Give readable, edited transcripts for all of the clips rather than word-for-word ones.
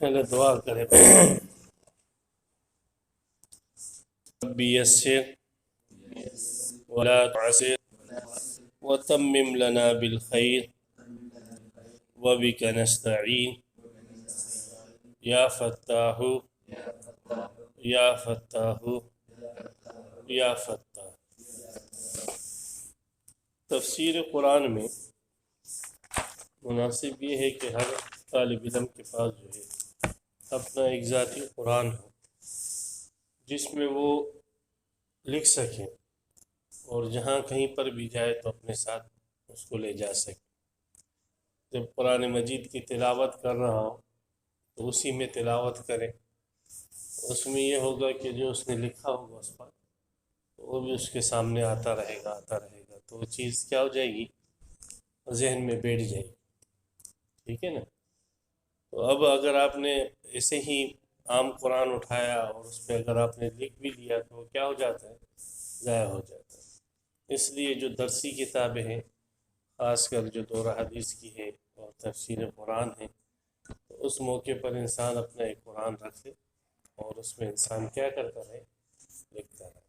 پہلے دعا کریں. رب یسر ولا تعسر وتمم لنا بالخير وبك نستعين یا فتاح یا فتاح یا فتاح. تفسیر قرآن میں مناسب یہ ہے کہ ہر طالب علم کے پاس جو ہے اپنا ایک ذاتی قرآن ہو جس میں وہ لکھ سکیں اور جہاں کہیں پر بھی جائے تو اپنے ساتھ اس کو لے جا سکے. جب قرآن مجید کی تلاوت کر رہا ہو تو اسی میں تلاوت کریں. اس میں یہ ہوگا کہ جو اس نے لکھا ہوگا اس پر وہ بھی اس کے سامنے آتا رہے گا تو وہ چیز کیا ہو جائے گی، ذہن میں بیٹھ جائے گی. ٹھیک ہے نا. تو اب اگر آپ نے ایسے ہی عام قرآن اٹھایا اور اس پہ اگر آپ نے لکھ بھی لیا تو وہ کیا ہو جاتا ہے، ضائع ہو جاتا ہے. اس لیے جو درسی کتابیں ہیں، خاص کر جو دورہ حدیث کی ہے اور تفسیر قرآن ہے، تو اس موقع پر انسان اپنا ایک قرآن رکھے اور اس میں انسان کیا کرتا رہے، لکھتا رہے.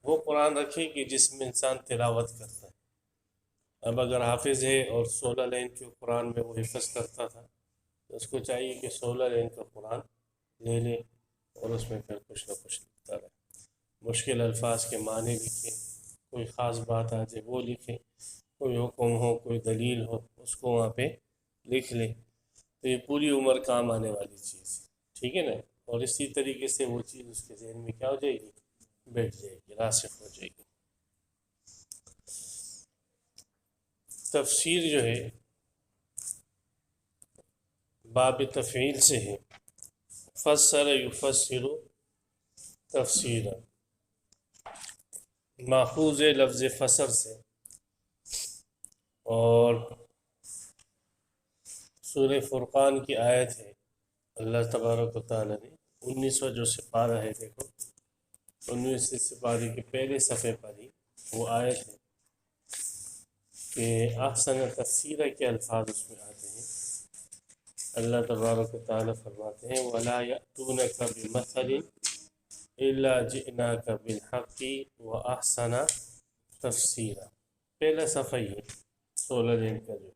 وہ قرآن رکھے کہ جس میں انسان تلاوت کرتا ہے. اب اگر حافظ ہے اور 16 لائن کے قرآن میں وہ حفظ کرتا تھا تو اس کو چاہیے کہ 16 لائن کا قرآن لے لے اور اس میں پھر کچھ نہ کچھ لکھتا رہے. مشکل الفاظ کے معنی لکھے، کوئی خاص بات آ جائے وہ لکھے، کوئی حکم ہو، کوئی دلیل ہو، اس کو وہاں پہ لکھ لے. تو یہ پوری عمر کام آنے والی چیز ہے. ٹھیک ہے نا. اور اسی طریقے سے وہ چیز اس کے ذہن میں کیا ہو جائے گی، بیٹھ جائے گی، راسخ ہو جائے گی. تفسیر جو ہے باب تفعیل سے ہے. فسر یفسر تفسیرا، ماخوذ ہے لفظ فسر سے. اور سورہ فرقان کی آیت ہے. اللہ تبارک و تعالیٰ نے 19واں جو سپارہ ہے، دیکھو 19 سپارے کے پہلے صفحے پر ہی وہ آیت ہے کہ احسن تفسیرہ کے الفاظ اس میں آتے ہیں. اللہ تبارک و تعالیٰ فرماتے ہیں وَلَا يَأْتُونَكَ بِمَثَلٍ إِلَّا جِئْنَاكَ بِالْحَقِّ وَأَحْسَنَ تفسیرا. پہلا صفحہ یہ 16 لائن کا جو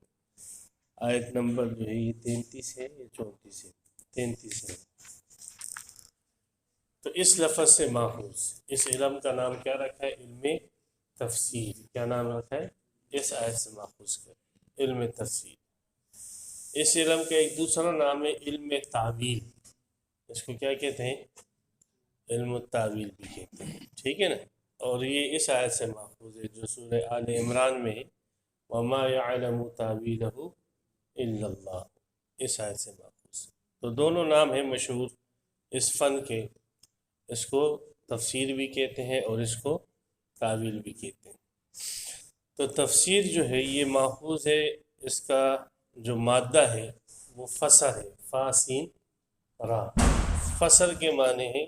آیت نمبر جو ہے یہ 33 ہے یا 34 ہے، 33 ہے. تو اس لفظ سے ماخوذ، اس علم کا نام کیا رکھا ہے، علم تفسیر. کیا نام رکھا ہے، اس آیت سے ماخوذ کر علم تفسیر. اس علم کا ایک دوسرا نام ہے علم تعویل. اس کو کیا کہتے ہیں، علم التعویل بھی کہتے ہیں. ٹھیک ہے نا. اور یہ اس آیت سے ماخوذ ہے جو سورہ آل عمران میں ہے وَمَا يَعْلَمُ تَعْوِيلَهُ إِلَّا اللَّهُ. اس آیت سے ماخوذ. تو دونوں نام ہیں مشہور اس فن کے. اس کو تفسیر بھی کہتے ہیں اور اس کو تعویل بھی کہتے ہیں. تو تفسیر جو ہے یہ ماخوذ ہے، اس کا جو مادہ ہے وہ فسر ہے، فا سین را. فسر کے معنی ہے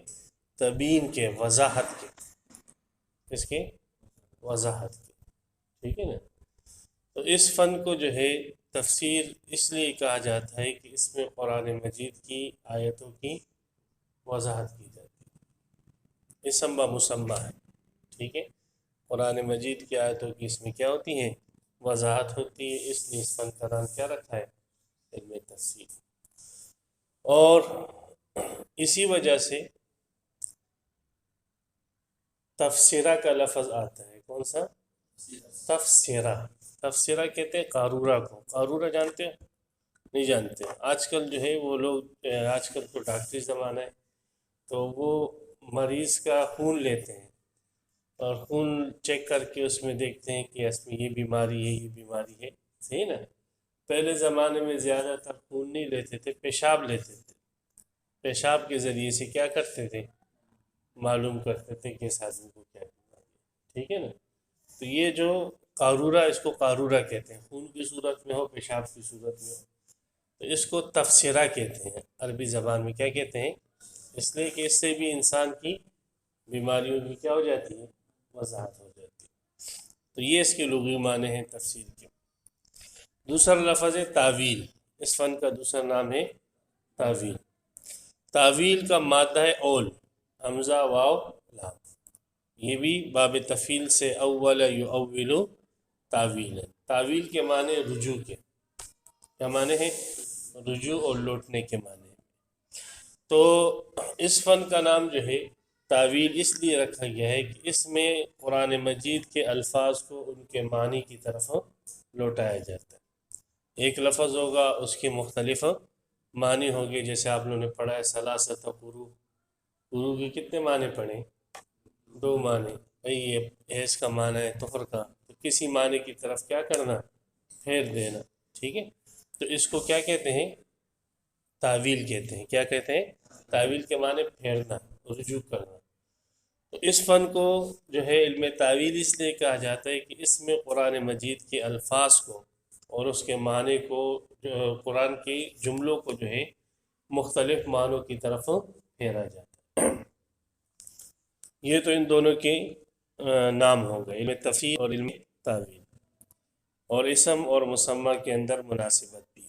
تبین کے، وضاحت کے. اس کے وضاحت کے. ٹھیک ہے نا. تو اس فن کو جو ہے تفسیر اس لیے کہا جاتا ہے کہ اس میں قرآن مجید کی آیتوں کی وضاحت کی جاتی ہے. اسم با مسمہ ہے. ٹھیک ہے. قرآن مجید کی آیتوں کی اس میں کیا ہوتی ہیں، وضاحت ہوتی ہے. اس لیے اس فن کا نام کیا رکھا ہے، علم تفسیر. اور اسی وجہ سے تفسیرہ کا لفظ آتا ہے. کون سا، تفسیرہ. تفسیرہ کہتے ہیں قارورہ کو. قارورہ جانتے ہیں، نہیں جانتے. آج کل جو ہے وہ لوگ، آج کل تو ڈاکٹری زمانہ ہے تو وہ مریض کا خون لیتے ہیں اور خون چیک کر کے اس میں دیکھتے ہیں کہ اس میں یہ بیماری ہے، یہ بیماری ہے. صحیح نا. پہلے زمانے میں زیادہ تر خون نہیں لیتے تھے، پیشاب لیتے تھے. پیشاب کے ذریعے سے کیا کرتے تھے، معلوم کرتے تھے کہ اس آدمی کو کیا بیماری ہے. ٹھیک ہے نا. تو یہ جو قارورہ، اس کو قارورہ کہتے ہیں، خون کی صورت میں ہو، پیشاب کی صورت میں ہو. تو اس کو تفسیرہ کہتے ہیں عربی زبان میں. کیا کہتے ہیں، اس لیے کہ اس سے بھی انسان کی بیماریوں کی کیا ہو جاتی ہے، وضاحت ہو جاتی ہے. تو یہ اس کے لغوی معنی ہیں تفسیر کے. دوسرا لفظ ہے تعویل. اس فن کا دوسرا نام ہے تعویل. تعویل کا مادہ ہے اول، حمزہ واو لام، یہ بھی باب تفعیل سے اول یؤول تعویل ہے۔ تعویل کے معنی رجوع کے، کیا معنی ہے؟ رجوع اور لوٹنے کے معنی۔ تو اس فن کا نام جو ہے تعویل اس لیے رکھا گیا ہے کہ اس میں قرآن مجید کے الفاظ کو ان کے معنی کی طرف لوٹایا جاتا ہے۔ ایک لفظ ہوگا، اس کی مختلف معنی ہوگی، جیسے آپ لوگوں نے پڑھا ہے ثلاثۃ قروء، قروء کے کتنے معنی پڑھیں؟ 2 معنی۔ بھئی یہ حیض کا معنی ہے، طہر کا، تو کسی معنی کی طرف کیا کرنا؟ پھیر دینا، ٹھیک ہے؟ تو اس کو کیا کہتے ہیں؟ تعویل کہتے ہیں۔ کیا کہتے ہیں؟ تعویل کے معنی پھیرنا، رجوع کرنا۔ تو اس فن کو جو ہے علم تعویل اس لیے کہا جاتا ہے کہ اس میں قرآن مجید کے الفاظ کو اور اس کے معنی کو، قرآن کے جملوں کو جو ہے مختلف معنوں کی طرف پھیرا جاتا ہے۔ یہ تو ان دونوں کے نام ہو گئے، علم تفسیر اور علم تعویل، اور اسم اور مسمى کے اندر مناسبت بھی۔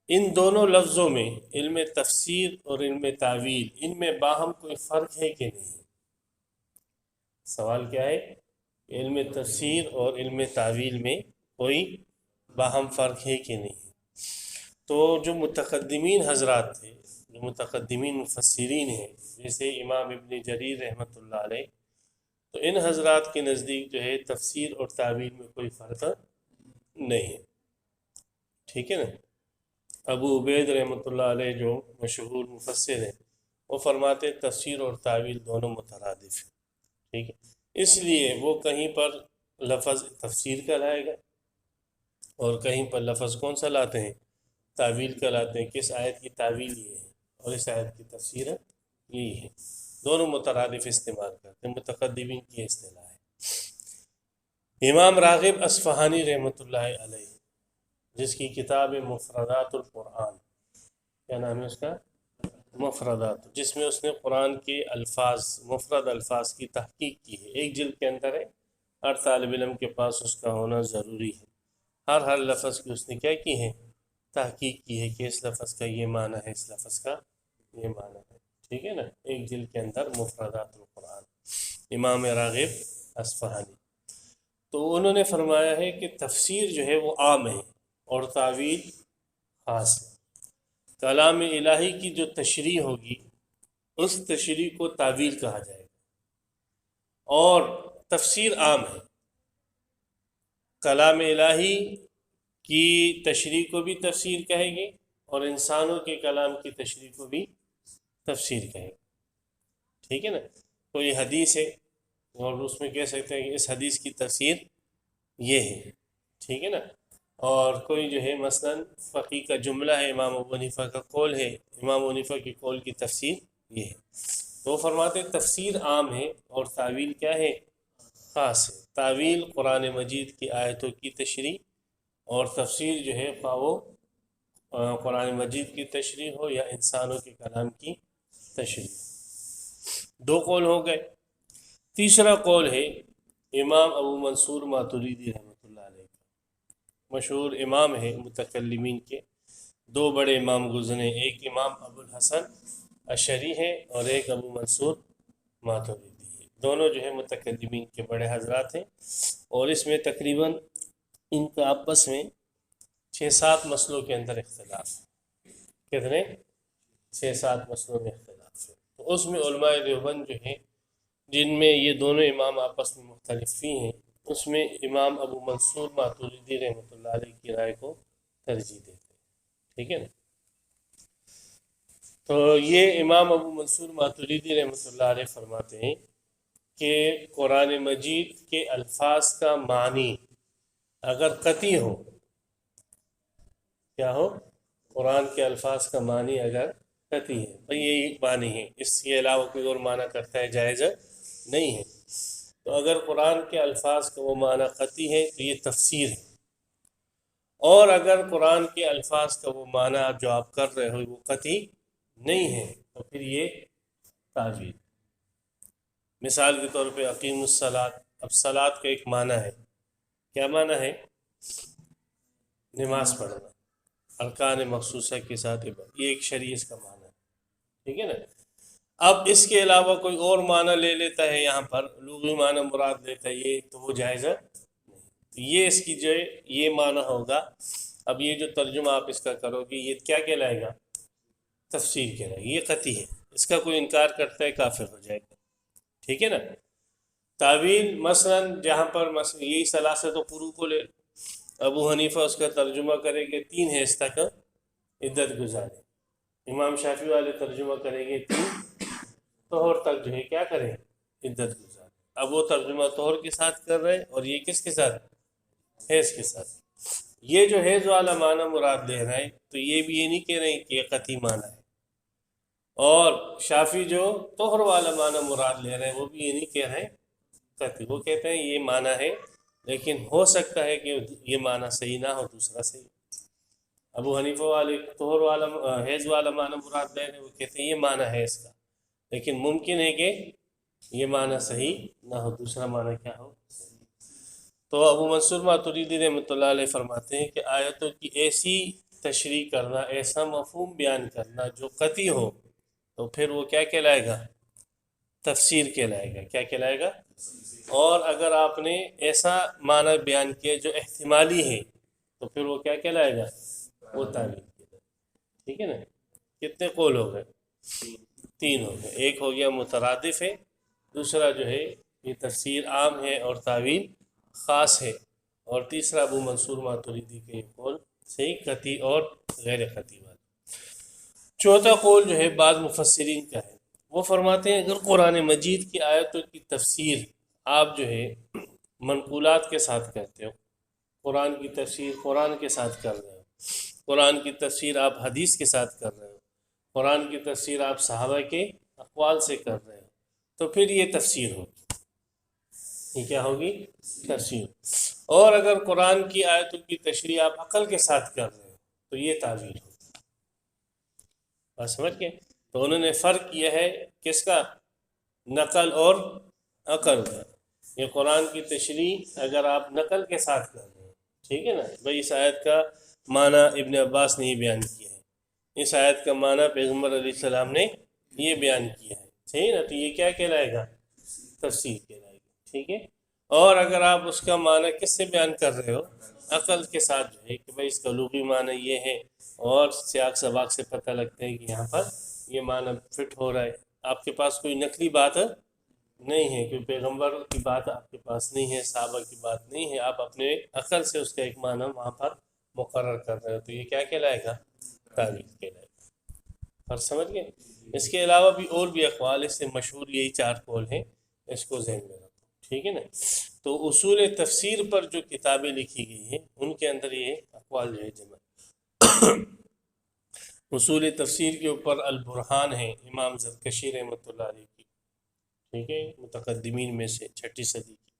ان دونوں لفظوں میں علم تفسیر اور علم تعویل، ان میں باہم کوئی فرق ہے کہ نہیں؟ سوال کیا ہے؟ علم تفسیر اور علم تعویل میں کوئی باہم فرق ہے کہ نہیں؟ تو جو متقدمین حضرات تھے، جو متقدمین مفسرین ہیں، جیسے امام ابن جریر رحمۃ اللہ علیہ، تو ان حضرات کے نزدیک جو ہے تفسیر اور تعویل میں کوئی فرق نہیں ہے، ٹھیک ہے نا؟ ابو عبید رحمۃ اللہ علیہ جو مشہور مفسر ہیں، وہ فرماتے تفسیر اور تعویل دونوں مترادف ہیں، ٹھیک ہے؟ اس لیے وہ کہیں پر لفظ تفسیر کا لائے گا اور کہیں پر لفظ کون سا لاتے ہیں؟ تعویل کا لاتے ہیں، کہ اس آیت کی تعویل یہ ہے اور اس آیت کی تفسیر یہی ہے، دونوں مترادف استعمال کرتے ہیں، متقدمین کی اصطلاح ہے۔ امام راغب اصفہانی رحمۃ اللہ علیہ، جس کی کتاب مفردات القرآن، کیا نام ہے اس کا؟ مفردات، جس میں اس نے قرآن کے الفاظ، مفرد الفاظ کی تحقیق کی ہے، ایک جلد کے اندر ہے، ہر طالب علم کے پاس اس کا ہونا ضروری ہے۔ ہر لفظ کی اس نے کیا کی ہے؟ تحقیق کی ہے، کہ اس لفظ کا یہ معنی ہے، اس لفظ کا یہ معنی ہے، ٹھیک ہے نا؟ ایک جلد کے اندر مفردات القرآن، امام راغب اصفہانی۔ تو انہوں نے فرمایا ہے کہ تفسیر جو ہے وہ عام ہے اور تعویل خاص ہے۔ کلام الہی کی جو تشریح ہوگی، اس تشریح کو تعویل کہا جائے گا، اور تفسیر عام ہے۔ کلام الہی کی تشریح کو بھی تفسیر کہے گی، اور انسانوں کے کلام کی تشریح کو بھی تفسیر کہے گی، ٹھیک ہے نا؟ کوئی حدیث ہے اور اس میں کہہ سکتے ہیں کہ اس حدیث کی تفسیر یہ ہے، ٹھیک ہے نا؟ اور کوئی جو ہے مثلا فقی کا جملہ ہے، امام ابو حنیفہ کا قول ہے، امام ابو حنیفہ کی قول کی تفسیر یہ ہے، تو وہ فرماتے ہیں تفسیر عام ہے اور تعویل کیا ہے؟ خاص ہے۔ تعویل قرآن مجید کی آیتوں کی تشریح، اور تفسیر جو ہے خواہ وہ قرآن مجید کی تشریح ہو یا انسانوں کے کلام کی تشریح۔ 2 قول ہو گئے۔ تیسرا قول ہے امام ابو منصور ماتریدی رحمۃ اللہ علیہ کا، مشہور امام ہے متکلمین کے، 2 بڑے امام گزرے، ایک امام ابو الحسن اشعری ہے اور ایک ابو منصور ماتریدی ہے، دونوں جو ہے متکلمین کے بڑے حضرات ہیں، اور اس میں تقریباً ان کا آپس میں 6-7 مسئلوں کے اندر اختلاف ہے۔ کتنے؟ 6-7 مسئلوں میں اختلاف ہے۔ تو اس میں علماء دیوبند جو ہیں، جن میں یہ دونوں امام آپس میں مختلف ہی ہیں، اس میں امام ابو منصور ماتریدی رحمۃ اللہ علیہ کی رائے کو ترجیح دیتے ہیں، ٹھیک ہے نا؟ تو یہ امام ابو منصور ماتریدی رحمۃ اللہ علیہ فرماتے ہیں کہ قرآن مجید کے الفاظ کا معنی اگر قطعی ہو، کیا ہو؟ قرآن کے الفاظ کا معنی اگر قطعی ہے، بھئی یہی معنی ہے، اس کے علاوہ کوئی اور معنی کرتا ہے جائز نہیں ہے، تو اگر قرآن کے الفاظ کا وہ معنی قطعی ہے تو یہ تفسیر ہے، اور اگر قرآن کے الفاظ کا وہ معنی جو آپ کر رہے ہو وہ قطعی نہیں ہے تو پھر یہ تعویل۔ مثال کے طور پہ اقیم الصلاۃ، اب صلاۃ کا ایک معنی ہے، کیا معنی ہے؟ نماز پڑھنا، ارکان مخصوصہ کے ساتھ عبادت، یہ ایک شریعت کا معنی ہے، ٹھیک ہے نا. اب اس کے علاوہ کوئی اور معنی لے لیتا ہے یہاں پر، لغوی معنی مراد لیتا ہے یہ، تو وہ جائز ہے. یہ اس کی جو یہ معنی ہوگا. اب یہ جو ترجمہ آپ اس کا کرو گے یہ کیا کہلائے گا؟ تفسیر کہلائے گا. یہ قطعی ہے، اس کا کوئی انکار کرتا ہے کافر ہو جائے گا. ٹھیک ہے نا. تعویل مثلا جہاں پر مثلا یہی ثلاثت قروء کو لے، ابو حنیفہ اس کا ترجمہ کرے گے 3 حیض تک عدت گزارے. امام شافعی والے ترجمہ کریں گے 3 طہر تک جو ہے کیا کریں؟ عدت گزارے. اب وہ ترجمہ طہر کے ساتھ کر رہے ہیں اور یہ کس کے ساتھ؟ حیض کے ساتھ. یہ جو حیض والا معنی مراد لے رہے ہیں تو یہ بھی یہ نہیں کہہ رہے ہیں کہ یہ قطعی معنی ہے. اور شافی جو طہر والا معنی مراد لے رہے ہیں وہ بھی یہ نہیں کہہ رہے ہیں قطعی. وہ کہتے ہیں یہ معنی ہے لیکن ہو سکتا ہے کہ یہ معنی صحیح نہ ہو، دوسرا صحیح. ابو حنیفہ والے طہر والا حیض والا معنی مراد لے رہے ہیں، وہ کہتے ہیں یہ معنی ہے اس کا، لیکن ممکن ہے کہ یہ معنی صحیح نہ ہو، دوسرا معنی کیا ہو. تو ابو منصور ماتریدی رحمۃ اللہ علیہ فرماتے ہیں کہ آیتوں کی ایسی تشریح کرنا، ایسا مفہوم بیان کرنا جو قطعی ہو، تو پھر وہ کیا کہلائے گا؟ تفسیر کہلائے گا. کیا کہلائے گا؟ اور اگر آپ نے ایسا معنی بیان کیا جو احتمالی ہے تو پھر وہ کیا کہلائے گا؟ وہ تعویل کہلائے گا. ٹھیک ہے نا. کتنے قول ہو گئے؟ 3 ہو گئے. ایک ہو گیا مترادف ہے، دوسرا جو ہے یہ تفسیر عام ہے اور تعویل خاص ہے، اور تیسرا ابو منصور ماتریدی کے یہ قول صحیح قطعی اور غیر قطعی والا. چوتھا قول جو ہے بعض مفسرین کا ہے، وہ فرماتے ہیں اگر قرآن مجید کی آیتوں کی تفسیر آپ جو ہے منقولات کے ساتھ کرتے ہو، قرآن کی تفسیر قرآن کے ساتھ کر رہے ہو، قرآن کی تفسیر آپ حدیث کے ساتھ کر رہے ہو، قرآن کی تفسیر آپ صحابہ کے اقوال سے کر رہے ہو، تو پھر یہ تفسیر ہوگی. یہ کیا ہوگی؟ تفسیر. اور اگر قرآن کی آیتوں کی تشریح آپ عقل کے ساتھ کر رہے ہو تو یہ تعویل ہوگی. بات سمجھ گئے؟ تو انہوں نے فرق کیا ہے کس کا؟ نقل اور عقل کا. یہ قرآن کی تشریح اگر آپ نقل کے ساتھ کر رہے ہیں، ٹھیک ہے نا، بھائی اس آیت کا معنی ابن عباس نے یہ بیان کیا ہے، اس آیت کا معنی پیغمبر علیہ السلام نے یہ بیان کیا ہے، صحیح نا، تو یہ کیا کہلائے گا؟ تفسیر کہلائے گا. ٹھیک ہے. اور اگر آپ اس کا معنی کس سے بیان کر رہے ہو؟ عقل کے ساتھ جو ہے کہ بھائی اس کا لغوی معنی یہ ہے، اور سیاق سباق سے پتہ لگتا ہے کہ یہاں پر یہ معنی فٹ ہو رہا ہے. آپ کے پاس کوئی نقلی بات نہیں ہے، کوئی پیغمبر کی بات آپ کے پاس نہیں ہے، صحابہ کی بات نہیں ہے، آپ اپنے عقل سے اس کا ایک معنی وہاں پر مقرر کر رہے ہو، تو یہ کیا کہلائے گا؟ تعویل کہلائے گا. اور سمجھ گئے؟ اس کے علاوہ بھی اور بھی اقوال اس سے مشہور یہی 4 قول ہیں، اس کو ذہن میں رکھو. ٹھیک ہے نا. تو اصول تفسیر پر جو کتابیں لکھی گئی ہیں ان کے اندر یہ اقوال جو ہے جمع. اصول تفسیر کے اوپر البرہان ہے امام زرکشی رحمۃ اللہ علیہ کی، ٹھیک ہے، متقدمین میں سے 6 صدی کی.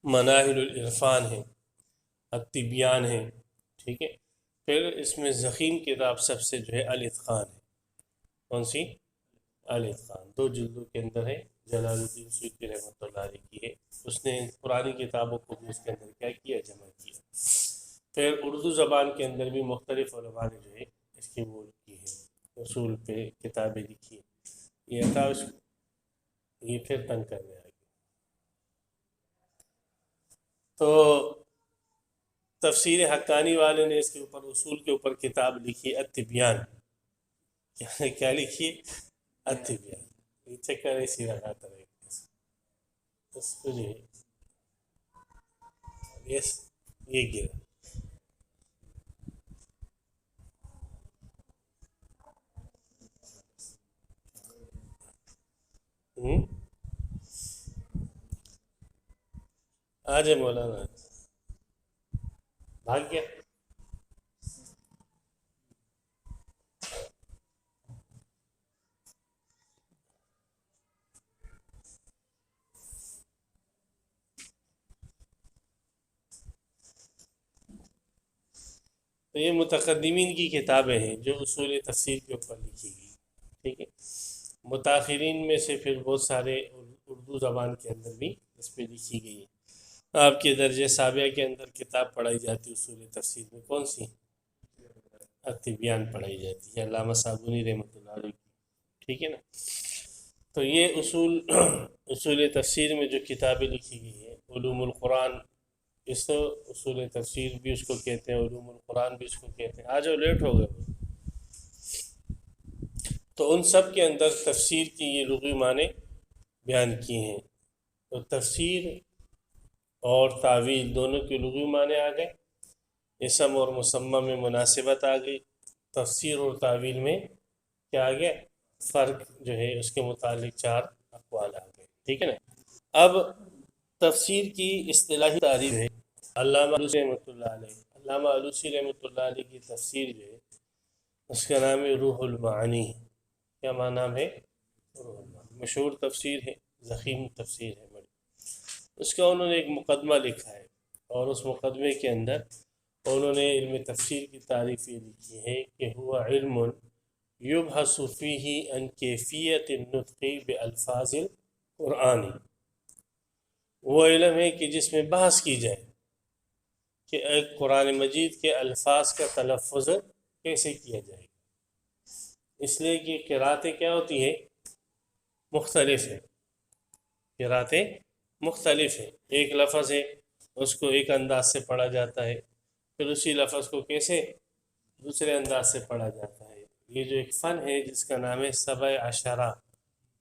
مناہل العرفان ہے، التبیان ہے، ٹھیک ہے. پھر اس میں ضخیم کتاب سب سے جو ہے الاتقان ہے. کون سی؟ الاتقان. 2 جلدوں کے اندر ہے، جلال الدین سیوطی رحمۃ اللہ علیہ کی ہے. اس نے پرانی کتابوں کو بھی اس کے اندر کیا کیا؟ جمع کیا. پھر اردو زبان کے اندر بھی مختلف علماء نے جو ہے اس کی وہ کی ہے، اصول پہ کتابیں لکھی ہیں. یہ تھا یہ پھر تنگ کرنے آئے گی. تو تفسیر حقانی والے نے اس کے اوپر اصول کے اوپر کتاب لکھی التبیان. کیا لکھی؟ التبیان. یہ چکر ایسی لگاتا رہے گا اس کو جو ہے یہ گرا. آ جائے مولانا، بھاگ گیا. تو یہ متقدمین کی کتابیں ہیں جو اصول تفسیر کے اوپر لکھی گئی. ٹھیک ہے. متاخرین میں سے پھر بہت سارے اردو زبان کے اندر بھی اس پہ لکھی گئی ہے. آپ کے درجہ سابعہ کے اندر کتاب پڑھائی جاتی ہے اصول تفسیر میں، کون سی؟ التبیان پڑھائی جاتی ہے، علامہ صابونی رحمۃ اللہ علیہ کی، ٹھیک ہے نا۔ تو یہ اصول تفسیر میں جو کتابیں لکھی گئی ہیں، علوم القرآن، اس کو اصول تفسیر بھی اس کو کہتے ہیں، علوم القرآن بھی اس کو کہتے ہیں۔ آ جاؤ، لیٹ ہو گئے۔ تو ان سب کے اندر تفسیر کی یہ لغوی معنی بیان کیے ہیں۔ تو تفسیر اور تعویل دونوں کے لغوی معنی آ گئے، اسم اور مسمى میں مناسبت آ گئی، تفسیر اور تعویل میں کیا آ گیا، فرق جو ہے اس کے متعلق 4 اقوال آ گئے، ٹھیک ہے نا۔ اب تفسیر کی اصطلاحی تعریف ہے، علامہ علوسی رحمۃ اللہ علیہ، علامہ علوسی رحمۃ اللہ علیہ کی تفسیر جو ہے اس کا نام ہے روح المعانی۔ کیا نام ہے؟ روح المعانی، مشہور تفسیر ہے، ضخیم تفسیر ہے بڑی۔ اس کا انہوں نے ایک مقدمہ لکھا ہے، اور اس مقدمے کے اندر انہوں نے علم تفسیر کی تعریف یہ لکھی ہے کہ ہوا علم یبحث فیہ عن کیفیت النطق بالفاظ القرآن، وہ علم ہے کہ جس میں بحث کی جائے کہ ایک قرآن مجید کے الفاظ کا تلفظ کیسے کیا جائے گا، اس لیے کہ قراتیں کیا ہوتی ہیں، مختلف ہیں، قراتیں مختلف ہیں، ایک لفظ ہے اس کو ایک انداز سے پڑھا جاتا ہے، پھر اسی لفظ کو کیسے دوسرے انداز سے پڑھا جاتا ہے۔ یہ جو ایک فن ہے جس کا نام ہے 17،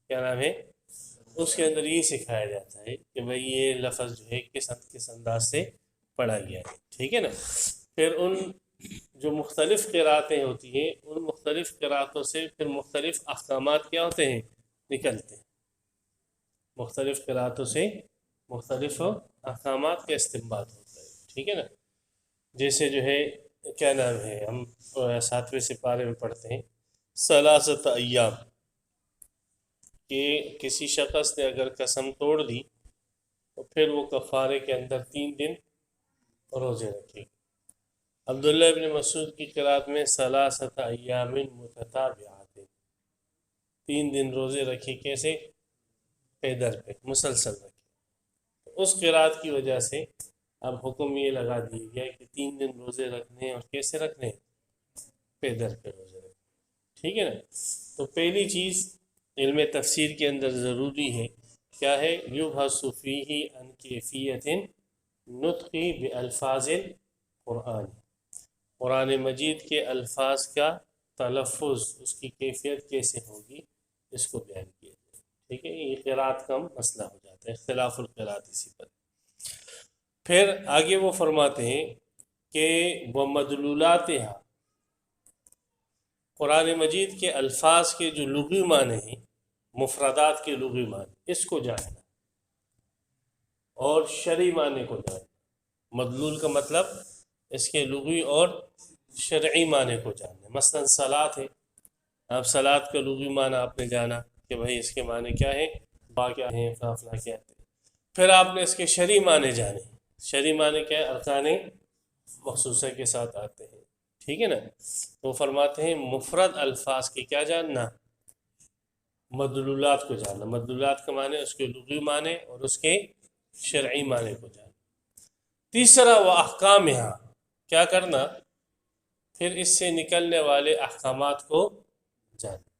کیا نام ہے، اس کے اندر یہ سکھایا جاتا ہے کہ بھئی یہ لفظ جو ہے کس انداز سے پڑھا گیا ہے، ٹھیک ہے نا۔ پھر ان جو مختلف قراتیں ہوتی ہیں، ان مختلف قراتوں سے پھر مختلف احکامات کیا ہوتے ہیں، نکلتے ہیں، مختلف قراتوں سے مختلف احکامات کا استنباط ہوتا ہے، ٹھیک ہے نا۔ جیسے جو ہے کیا نام ہے، ہم 7ویں سپارے میں پڑھتے ہیں 3 ایام، کہ کسی شخص نے اگر قسم توڑ دی تو پھر وہ کفارے کے اندر 3 دن روزے رکھے۔ عبداللہ ابن مسعود کی قرات میں 3 ایام متتابعات، 3 دن روزے رکھے، کیسے، پیدر پہ مسلسل رکھے۔ اس قرات کی وجہ سے اب حکم یہ لگا دیا گیا کہ 3 دن روزے رکھنے ہیں، اور کیسے رکھنے ہیں، پیدر پہ روزے رکھنے، ٹھیک ہے نا۔ تو پہلی چیز علم تفسیر کے اندر ضروری ہے، کیا ہے، یبحث فیہ عن کیفیت نطق بالفاظ القرآن، قرآن مجید کے الفاظ کا تلفظ، اس کی کیفیت کیسے ہوگی، اس کو بیان کیا جائے، ٹھیک ہے۔ یہ قرات کا مسئلہ ہو جاتا ہے، اختلاف القرات اسی پر۔ پھر آگے وہ فرماتے ہیں کہ وَمَدْلُولَاتِهَا، قرآن مجید کے الفاظ کے جو لغوی معنی ہیں، مفردات کے لغوی معنی، اس کو جاننا، اور شرعی معنی کو جاننا۔ مدلول کا مطلب اس کے لغوی اور شرعی معنی کو جاننا۔ مثلا صلاۃ ہے، اب صلاۃ کا لغوی معنی آپ نے جانا کہ بھئی اس کے معنی کیا ہے، با کیا ہیں، فافنا کیا ہے۔ پھر آپ نے اس کے شرعی معنی جانے، شرعی معنی کیا ہے، ارکان مخصوصہ کے ساتھ آتے ہیں، ٹھیک ہے نا۔ وہ فرماتے ہیں مفرد الفاظ کی کیا جاننا، مدلولات کو جاننا۔ مدلولات کا معنی اس کے لغوی معنی اور اس کے شرعی معنی کو جاننا۔ تیسرا وہ احکامہا، کیا کرنا، پھر اس سے نکلنے والے احکامات کو جاننا،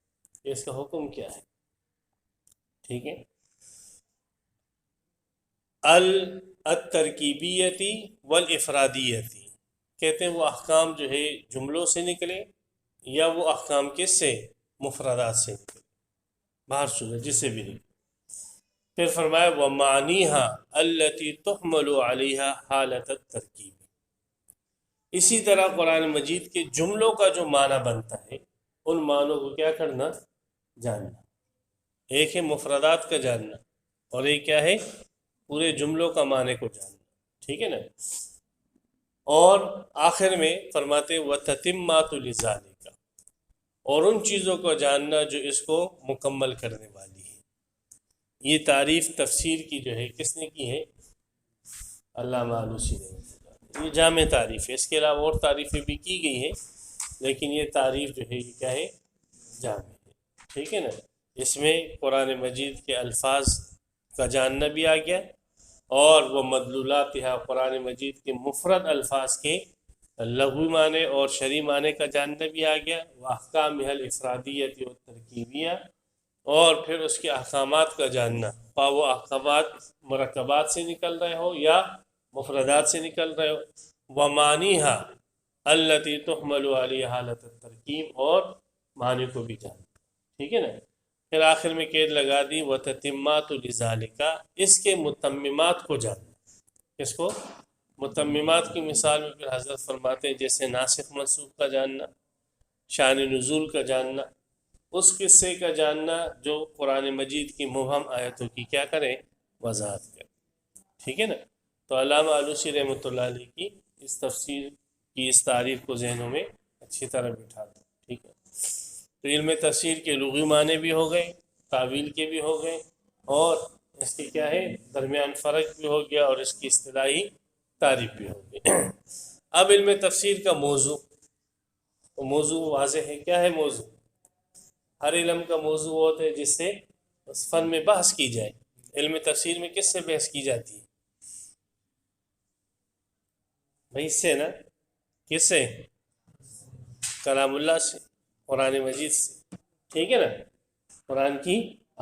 اس کا حکم کیا ہے، ٹھیک ہے۔ الترکیبیتی والافرادیتی، کہتے ہیں وہ احکام جو ہے جملوں سے نکلے، یا وہ احکام کس سے، مفردات سے نکلے، باہر صورت جس سے بھی نکلے۔ پھر فرمایا وَمَعْنِيهَا الَّتِي تُحْمَلُ عَلَيْهَا حَالَةَ التَّرْكِيبِ، اسی طرح قرآن مجید کے جملوں کا جو معنی بنتا ہے، ان معنوں کو کیا کرنا، جاننا۔ ایک ہے مفردات کا جاننا، اور ایک کیا ہے، پورے جملوں کا معنی کو جاننا، ٹھیک ہے نا۔ اور آخر میں فرماتے وَتَتِمَّاتُ لِذَالِكَ، اور ان چیزوں کو جاننا جو اس کو مکمل کرنے والی ہے۔ یہ تعریف تفسیر کی جو ہے کس نے کی ہے، علامہ علوسی نے۔ یہ جامع تعریف ہے، اس کے علاوہ اور تعریفیں بھی کی گئی ہیں، لیکن یہ تعریف جو ہے یہ کیا ہے، جامع ہے، ٹھیک ہے نا۔ اس میں قرآن مجید کے الفاظ کا جاننا بھی آ گیا، اور وہ مدلولاتها، قرآن مجید کے مفرد الفاظ کے لغوی معنی اور شرعی معنی کا جاننا بھی آ گیا، واحکام الافرادیت و ترکیبیہ، اور پھر اس کے احکامات کا جاننا، خواہ وہ احکامات مرکبات سے نکل رہے ہو یا مفردات سے نکل رہے ہو، ومانیہا التی تحمل علی حالت الترکیب، اور معنی کو بھی جاننا، ٹھیک ہے نا۔ پھر آخر میں قید لگا دی وتتمات لذالک، اس کے متممات کو جاننا۔ اس کو متممات کی مثال میں پھر حضرت فرماتے ہیں جیسے ناسخ منسوخ کا جاننا، شان نزول کا جاننا، اس قصے کا جاننا جو قرآن مجید کی مبہم آیتوں کی کیا کریں، وضاحت کریں، ٹھیک ہے نا۔ تو علامہ آلوسی رحمۃ اللہ علیہ کی اس تفسیر کی اس تعریف کو ذہنوں میں اچھی طرح بٹھا دو، ٹھیک ہے۔ تو علم تفسیر کے لغوی معنی بھی ہو گئے، تعویل کے بھی ہو گئے، اور اس کے کیا ہے درمیان فرق بھی ہو گیا، اور اس کی اصطلاحی تعریف بھی ہو گئی۔ اب علم تفسیر کا موضوع، تو موضوع واضح ہے، کیا ہے موضوع؟ ہر علم کا موضوع ہوتا ہے جس سے اس فن میں بحث کی جائے۔ علم تفسیر میں کس سے بحث کی جاتی ہے بھائی؟ اس سے نا، کس سے؟ کلام اللہ سے، قرآن مجید سے، ٹھیک ہے نا، قرآن کی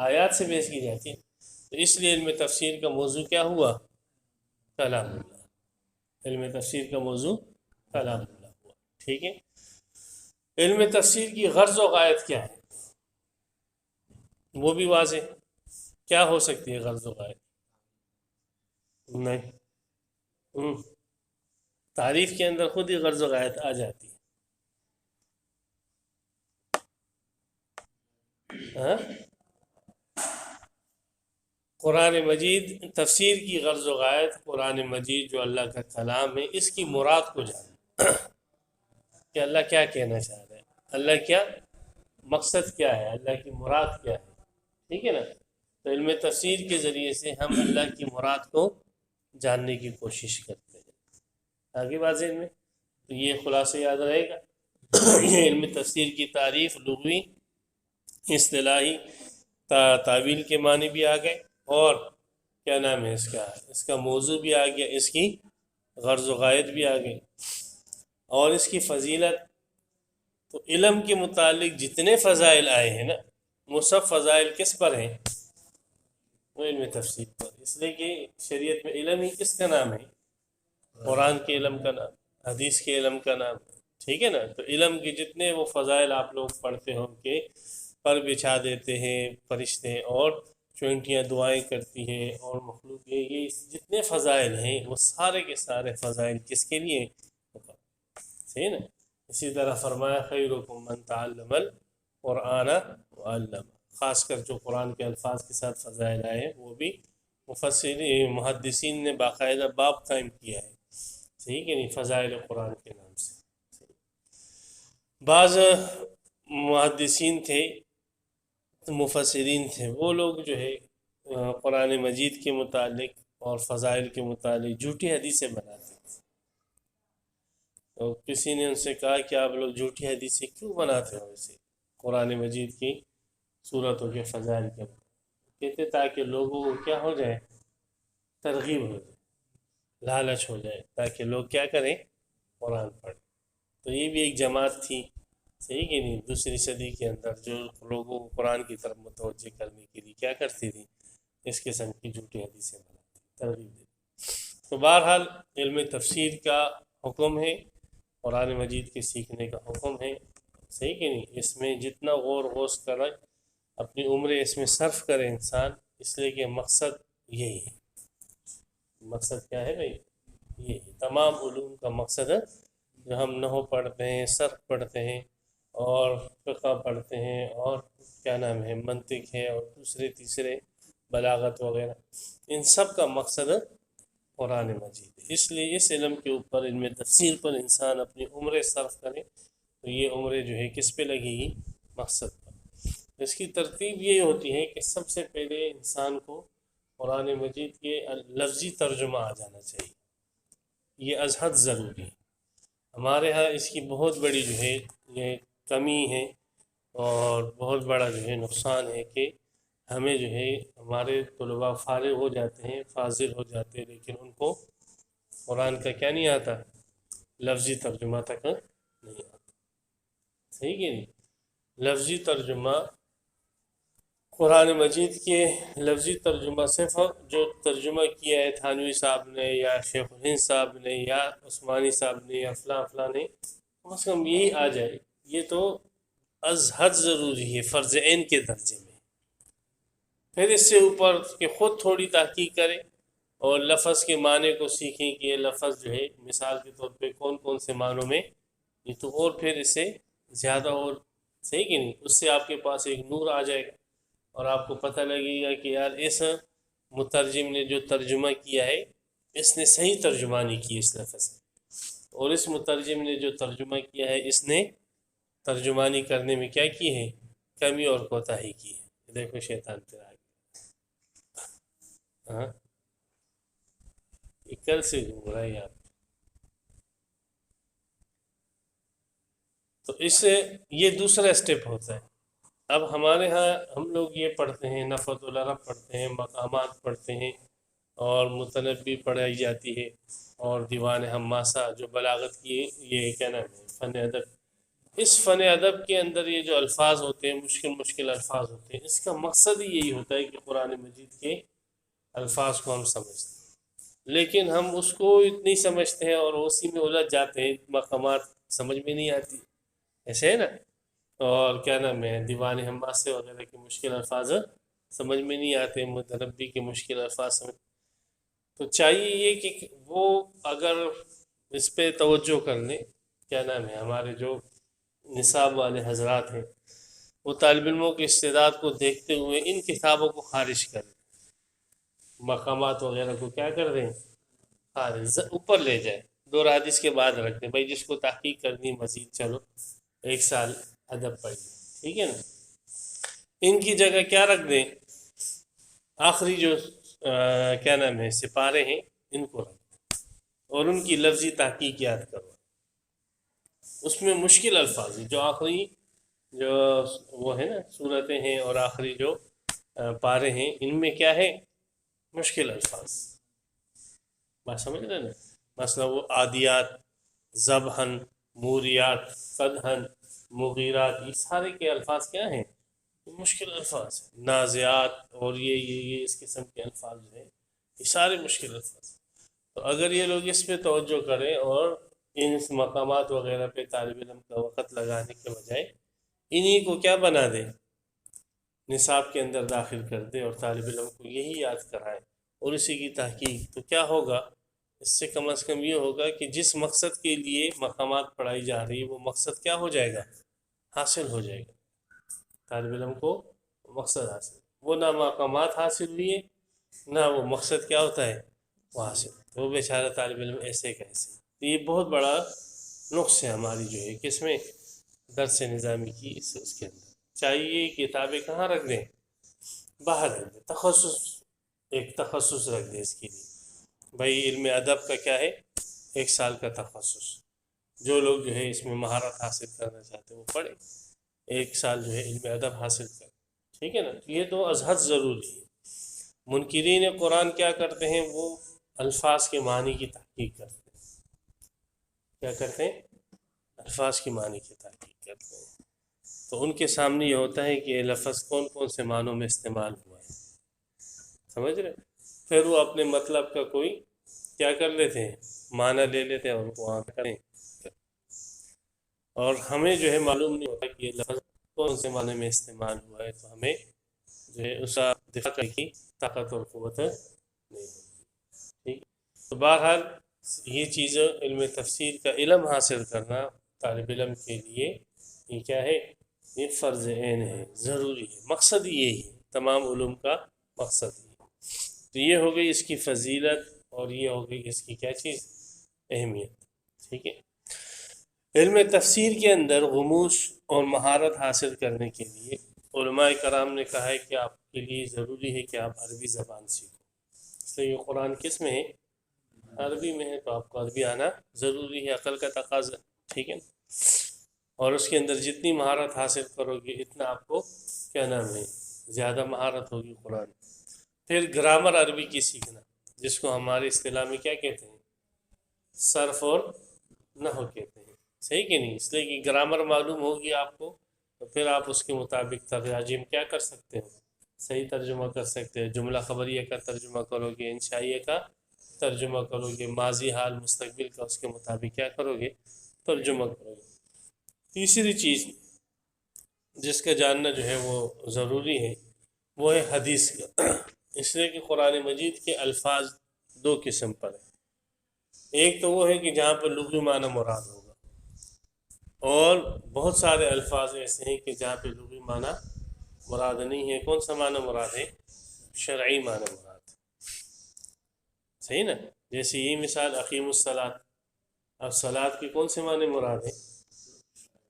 آیات سے بحث کی جاتی ہے۔ تو اس لیے علم تفسیر کا موضوع کیا ہوا؟ کلام اللہ۔ علم تفسیر کا موضوع کلام اللہ ہوا، ٹھیک ہے۔ علم تفسیر کی غرض و غایت کیا ہے وہ بھی واضح، کیا ہو سکتی ہے غرض و غایت؟ نہیں، تعریف کے اندر خود ہی غرض و غایت آ جاتی ہے۔ قرآن مجید تفسیر کی غرض و غایت، قرآن مجید جو اللہ کا کلام ہے اس کی مراد کو جاننا کہ اللہ کیا کہنا چاہ رہے ہیں، اللہ کیا مقصد کیا ہے، اللہ کی مراد کیا ہے، ٹھیک ہے نا۔ تو علم تفسیر کے ذریعے سے ہم اللہ کی مراد کو جاننے کی کوشش کرتے ہیں۔ آگے بات ذہن میں، تو یہ خلاصہ یاد رہے گا۔ یہ علم تفسیر کی تعریف لغوی، اصطلاحی، تعویل کے معنی بھی آ گئے، اور کیا نام ہے اس کا موضوع بھی آ گیا، اس کی غرض و غایت بھی آ گئی، اور اس کی فضیلت۔ تو علم کے متعلق جتنے فضائل آئے ہیں نا، وہ سب فضائل کس پر ہیں؟ وہ علم تفسیر پر۔ اس لیے کہ شریعت میں علم ہی کس کا نام ہے؟ قرآن کے علم کا نام، حدیث کے علم کا نام، ٹھیک ہے نا۔ تو علم کے جتنے وہ فضائل آپ لوگ پڑھتے ہوں کہ پر بچھا دیتے ہیں فرشتے، اور چونٹیاں دعائیں کرتی ہیں، اور مخلوق، یہ جتنے فضائل ہیں وہ سارے کے سارے فضائل کس کے لیے؟ صحیح نا۔ اسی طرح فرمایا خیرکم من تعلم القرآن وعلم، خاص کر جو قرآن کے الفاظ کے ساتھ فضائل آئے ہیں وہ بھی مفسرین محدثین نے باقاعدہ باب قائم کیا ہے، صحیح کہ نہیں، فضائل قرآن کے نام سے۔ بعض محدثین تھے، مفسرین تھے، وہ لوگ جو ہے قرآن مجید کے متعلق اور فضائل کے متعلق جھوٹی حدیثیں بناتے تھے۔ تو کسی نے ان سے کہا کہ آپ لوگ جھوٹی حدیثیں کیوں بناتے ہو اسے قرآن مجید کی صورتوں کے فضائل کے متعلق؟ کہتے تاکہ لوگوں کو کیا ہو جائے، ترغیب ہو جائے، لالچ ہو جائے، تاکہ لوگ کیا کریں، قرآن پڑھیں۔ تو یہ بھی ایک جماعت تھی، صحیح کہ نہیں، دوسری صدی کے اندر، جو لوگوں کو قرآن کی طرف متوجہ کرنے کے لیے کیا کرتی تھی، اس قسم کی جھوٹی حدیثیں بناتی، ترغیب دیتی۔ تو بہرحال علم تفسیر کا حکم ہے، قرآن مجید کے سیکھنے کا حکم ہے، صحیح کہ نہیں۔ اس میں جتنا غور غوص کرے، اپنی عمریں اس میں صرف کرے انسان، اس لیے کہ مقصد یہی ہے۔ مقصد کیا ہے بھائی؟ یہ تمام علوم کا مقصد ہے، جو ہم نحو پڑھتے ہیں، صرف پڑھتے ہیں، اور فقہ پڑھتے ہیں، اور کیا نام ہے منطق ہے، اور دوسرے تیسرے بلاغت وغیرہ، ان سب کا مقصد قرآن مجید ہے۔ اس لیے اس علم کے اوپر، علم تفسیر پر انسان اپنی عمریں صرف کرے، تو یہ عمریں جو ہے کس پہ لگے گی؟ مقصد پر۔ اس کی ترتیب یہ ہوتی ہے کہ سب سے پہلے انسان کو قرآن مجید کے لفظی ترجمہ آ جانا چاہیے، یہ ازحد ضروری ہے۔ ہمارے ہاں اس کی بہت بڑی جو ہے یہ کمی ہے، اور بہت بڑا جو ہے نقصان ہے کہ ہمیں جو ہے ہمارے طلباء فارغ ہو جاتے ہیں، فاضل ہو جاتے ہیں، لیکن ان کو قرآن کا کیا نہیں آتا؟ لفظی ترجمہ تک نہیں آتا. صحیح کہ نہیں؟ لفظی ترجمہ قرآن مجید کے لفظی ترجمہ صرف جو ترجمہ کیا ہے تھانوی صاحب نے یا شیخ الہند صاحب نے یا عثمانی صاحب نے یا فلاں فلاں نے، کم از کم یہی آ جائے، یہ تو از حد ضروری ہے، فرض عین کے درجے میں. پھر اس سے اوپر کہ خود تھوڑی تحقیق کریں اور لفظ کے معنی کو سیکھیں کہ یہ لفظ جو ہے مثال کے طور پہ کون کون سے معنوں میں، یہ تو اور پھر اس سے زیادہ اور صحیح کہ نہیں، اس سے آپ کے پاس ایک نور آ جائے گا اور آپ کو پتہ لگے گا کہ یار اس مترجم نے جو ترجمہ کیا ہے اس نے صحیح ترجمانی کی اس لفظ کی، اور اس مترجم نے جو ترجمہ کیا ہے اس نے ترجمانی کرنے میں کیا کی ہے، کمی اور کوتاہی کی ہے. دیکھو شیطان پھر آ گیا. ہاں یہ کل سے گھوم رہا ہے یار. تو اس سے یہ دوسرا اسٹیپ ہوتا ہے. اب ہمارے ہاں ہم لوگ یہ پڑھتے ہیں، نفحۃ العرب پڑھتے ہیں، مقامات پڑھتے ہیں، اور متنبی پڑھائی جاتی ہے، اور دیوان حماسہ جو بلاغت کی یہ کیا نام ہے فن ادب. اس فن ادب کے اندر یہ جو الفاظ ہوتے ہیں مشکل مشکل الفاظ ہوتے ہیں، اس کا مقصد ہی یہی ہوتا ہے کہ قرآن مجید کے الفاظ کو ہم سمجھتے ہیں، لیکن ہم اس کو اتنی سمجھتے ہیں اور اسی میں الجھ جاتے ہیں، مقامات سمجھ میں نہیں آتی، ایسے ہے نا. اور کیا نام ہے دیوان حماسے وغیرہ کے مشکل الفاظ سمجھ میں نہیں آتے، متنبی کے مشکل الفاظ سمجھ. تو چاہیے یہ کہ وہ اگر اس پہ توجہ کر لیں، کیا نام ہے ہمارے جو نصاب والے حضرات ہیں وہ طالب علموں کی استعداد کو دیکھتے ہوئے ان کتابوں کو خارج کریں، مقامات وغیرہ کو کیا کر دیں، خارج اوپر لے جائیں، دور حدیث کے بعد رکھ دیں. بھائی جس کو تحقیق کرنی مزید چلو 1 سال ادب پڑھ لیں، ٹھیک ہے نا. ان کی جگہ کیا رکھ دیں، آخری جو کیا نام ہے سپارے ہیں ان کو رکھ دیں اور ان کی لفظی تحقیق یاد کرو. اس میں مشکل الفاظ ہیں جو آخری جو وہ ہے نا صورتیں ہیں اور آخری جو پارے ہیں ان میں کیا ہے مشکل الفاظ. بات سمجھ رہے نا. مثلا وہ عادیات، ذبحن، موریات، قدحن، مغیرات، یہ سارے کے الفاظ کیا ہیں، مشکل الفاظ. نازعات اور یہ اس قسم کے الفاظ جو ہیں یہ سارے مشکل الفاظ. تو اگر یہ لوگ اس پہ توجہ کریں اور ان مقامات وغیرہ پہ طالب علم کا وقت لگانے کے بجائے انہی کو کیا بنا دیں، نصاب کے اندر داخل کر دیں اور طالب علم کو یہی یاد کرائیں اور اسی کی تحقیق، تو کیا ہوگا، اس سے کم از کم یہ ہوگا کہ جس مقصد کے لیے مقامات پڑھائی جا رہی ہے وہ مقصد کیا ہو جائے گا، حاصل ہو جائے گا. طالب علم کو مقصد حاصل، وہ نہ مقامات حاصل ہوئی نہ وہ مقصد کیا ہوتا ہے وہ حاصل، تو وہ بیچارہ طالب علم ایسے کیسے. تو یہ بہت بڑا نقص ہے ہماری جو ہے کس میں، درس نظامی کی اس کے اندر. چاہیے کتابیں کہاں رکھ دیں، باہر رکھ دیں، تخصص ایک تخصص رکھ دیں اس کے لیے. بھائی علم ادب کا کیا ہے 1 سال کا تخصص، جو لوگ جو ہے اس میں مہارت حاصل کرنا چاہتے ہیں وہ پڑھیں، 1 سال جو ہے علم ادب حاصل کریں، ٹھیک ہے نا. یہ تو از حد ضروری ہے. منکرین قرآن کیا کرتے ہیں، وہ الفاظ کے معنی کی تحقیق کرتے ہیں. کیا کرتے ہیں، الفاظ کی معنی کی تحقیق کرتے ہیں. تو ان کے سامنے یہ ہوتا ہے کہ یہ لفظ کون کون سے معنوں میں استعمال ہوا ہے، سمجھ رہے. پھر وہ اپنے مطلب کا کوئی کیا کر لیتے ہیں، معنی لے لیتے ہیں اور وہاں کریں. اور ہمیں جو ہے معلوم نہیں ہوتا کہ یہ لفظ کون سے معنی میں استعمال ہوا ہے، تو ہمیں جو ہے اس کا دفاع کرنے کی طاقت اور قوت نہیں ہوتی. ٹھیک. تو بہرحال یہ چیز علم تفسیر کا علم حاصل کرنا طالب علم کے لیے یہ کیا ہے، یہ فرض عین ہے، ضروری ہے. مقصد یہی ہے، تمام علوم کا مقصد یہ. تو یہ ہو گئی اس کی فضیلت اور یہ ہو گئی اس کی کیا چیز، اہمیت. ٹھیک ہے. علم تفسیر کے اندر غموس اور مہارت حاصل کرنے کے لیے علماء کرام نے کہا ہے کہ آپ کے لیے ضروری ہے کہ آپ عربی زبان سیکھو. اس لیے یہ قرآن کس میں ہے، عربی میں ہے، تو آپ کو عربی آنا ضروری ہے، عقل کا تقاضا. ٹھیک ہے. اور اس کے اندر جتنی مہارت حاصل کرو گے اتنا آپ کو کیا نام ہے زیادہ مہارت ہوگی قرآن. پھر گرامر عربی کی سیکھنا، جس کو ہمارے اصطلاح میں کیا کہتے ہیں، صرف اور نحو کہتے ہیں، صحیح کہ نہیں؟ اس لیے کہ گرامر معلوم ہوگی آپ کو تو پھر آپ اس کے مطابق تراجم کیا کر سکتے ہیں، صحیح ترجمہ کر سکتے ہیں۔ جملہ خبریہ کا ترجمہ کرو گے، انشائیہ کا ترجمہ کرو گے، ماضی حال مستقبل کا اس کے مطابق کیا کرو گے، ترجمہ کرو گے۔ تیسری چیز جس کا جاننا جو ہے وہ ضروری ہے وہ ہے حدیث کا، اس لیے کہ قرآن مجید کے الفاظ دو قسم پر ہیں۔ ایک تو وہ ہے کہ جہاں پر لغوی معنی مراد ہوگا، اور بہت سارے الفاظ ایسے ہیں کہ جہاں پہ لغوی معنی مراد نہیں ہے۔ کون سا معنی مراد ہے؟ شرعی معنی مراد ہے، صحیح نا؟ جیسے یہ مثال اقیم الصلاۃ، اب صلاۃ کے کون سے معنی مراد ہے؟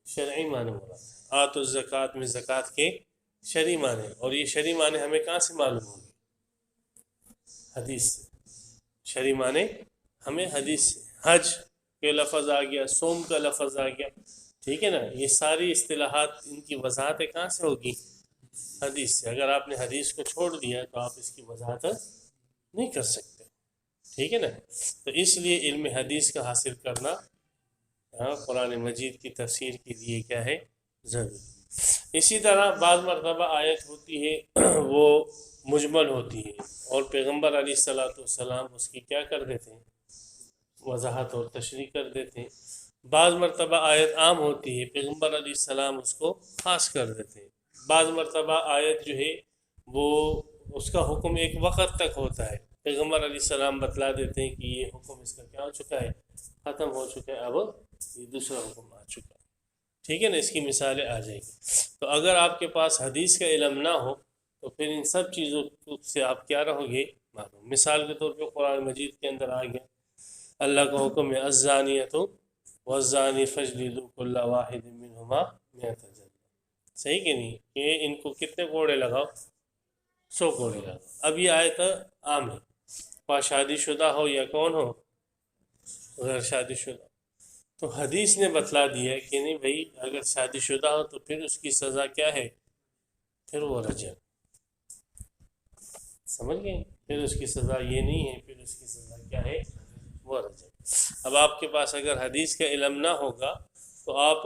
شرعی معنی مراد ہے۔ آت الزکوٰۃ میں زکوٰۃ کے شرعی معنی، اور یہ شرعی معنی ہمیں کہاں سے معلوم ہوگی؟ حدیث سے۔ شرعی معنی ہمیں حدیث سے، حج کے لفظ آ گیا، صوم کا لفظ آ گیا، ٹھیک ہے نا؟ یہ ساری اصطلاحات ان کی وضاحتیں کہاں سے ہوگی؟ حدیث سے۔ اگر آپ نے حدیث کو چھوڑ دیا تو آپ اس کی وضاحت نہیں کر سکتے، ٹھیک ہے نا؟ تو اس لیے علم حدیث کا حاصل کرنا قرآن مجید کی تفسیر کے لیے کیا ہے؟ ضروری۔ اسی طرح بعض مرتبہ آیت ہوتی ہے وہ مجمل ہوتی ہے، اور پیغمبر علیہ السلام اس کی کیا کر دیتے ہیں؟ وضاحت اور تشریح کر دیتے ہیں۔ بعض مرتبہ آیت عام ہوتی ہے، پیغمبر علیہ السلام اس کو خاص کر دیتے ہیں۔ بعض مرتبہ آیت جو ہے وہ اس کا حکم ایک وقت تک ہوتا ہے، پیغمبر علیہ السلام بتلا دیتے ہیں کہ یہ حکم اس کا کیا ہو چکا ہے؟ ختم ہو چکا ہے، اب یہ دوسرا حکم آ چکا ہے، ٹھیک ہے نا؟ اس کی مثالیں آ جائیں گی۔ تو اگر آپ کے پاس حدیث کا علم نہ ہو تو پھر ان سب چیزوں سے آپ کیا رہو گے؟ معلوم۔ مثال کے طور پہ قرآن مجید کے اندر آ گیا اللہ کا حکم ہے الزانیۃ والزانی فاجلدوا کل واحد منہما مئۃ جلدہ، صحیح کہ نہیں؟ کہ ان کو کتنے کوڑے لگاؤ؟ 100 کوڑے لگاؤ۔ اب یہ آیت عام ہے، خواہ شادی شدہ ہو یا کون ہو، غیر شادی شدہ۔ تو حدیث نے بتلا دیا کہ نہیں بھائی، اگر شادی شدہ ہو تو پھر اس کی سزا کیا ہے؟ پھر وہ رجم، سمجھ گئے؟ پھر اس کی سزا یہ نہیں ہے، پھر اس کی سزا کیا ہے؟ وہ رجم۔ اب آپ کے پاس اگر حدیث کا علم نہ ہوگا تو آپ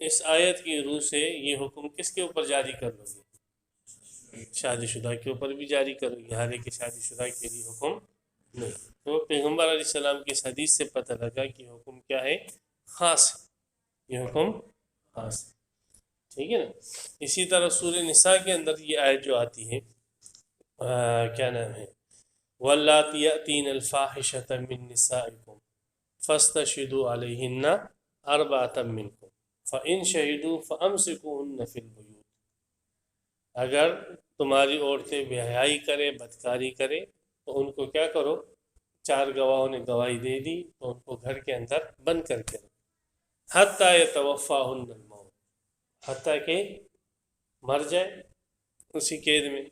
اس آیت کی روح سے یہ حکم کس کے اوپر جاری کر لو گے؟ شادی شدہ کے اوپر بھی جاری کرو گے، حالانکہ شادی شدہ کے لیے حکم نہیں۔ تو پیغمبر علیہ السلام کی اس حدیث سے پتہ لگا کہ حکم کیا ہے؟ خاص، یہ حکم خاص، ٹھیک ہے نا؟ اسی طرح سورہ نساء کے اندر یہ آیت جو آتی ہے کیا نام ہے؟ وَاللَّاتِي يَأْتِينَ الْفَاحِشَةَ مِن نِّسَائِكُمْ فَاسْتَشْهِدُوا عَلَيْهِنَّ أَرْبَعَةً مِّنكُمْ فَإِن شَهِدُوا فَأَمْسِكُوهُنَّ فِي الْبُيُوتِ، اگر تمہاری عورتیں بے حیائی کرے، بدکاری کرے تو ان کو کیا کرو؟ 4 گواہوں نے گواہی دے دی تو ان کو گھر کے اندر بند کر کے رکھو، حتیٰ يَتَوَفَّاهُنَّ الْمَوْتُ، حتیٰ کہ مر جائے اسی قید میں،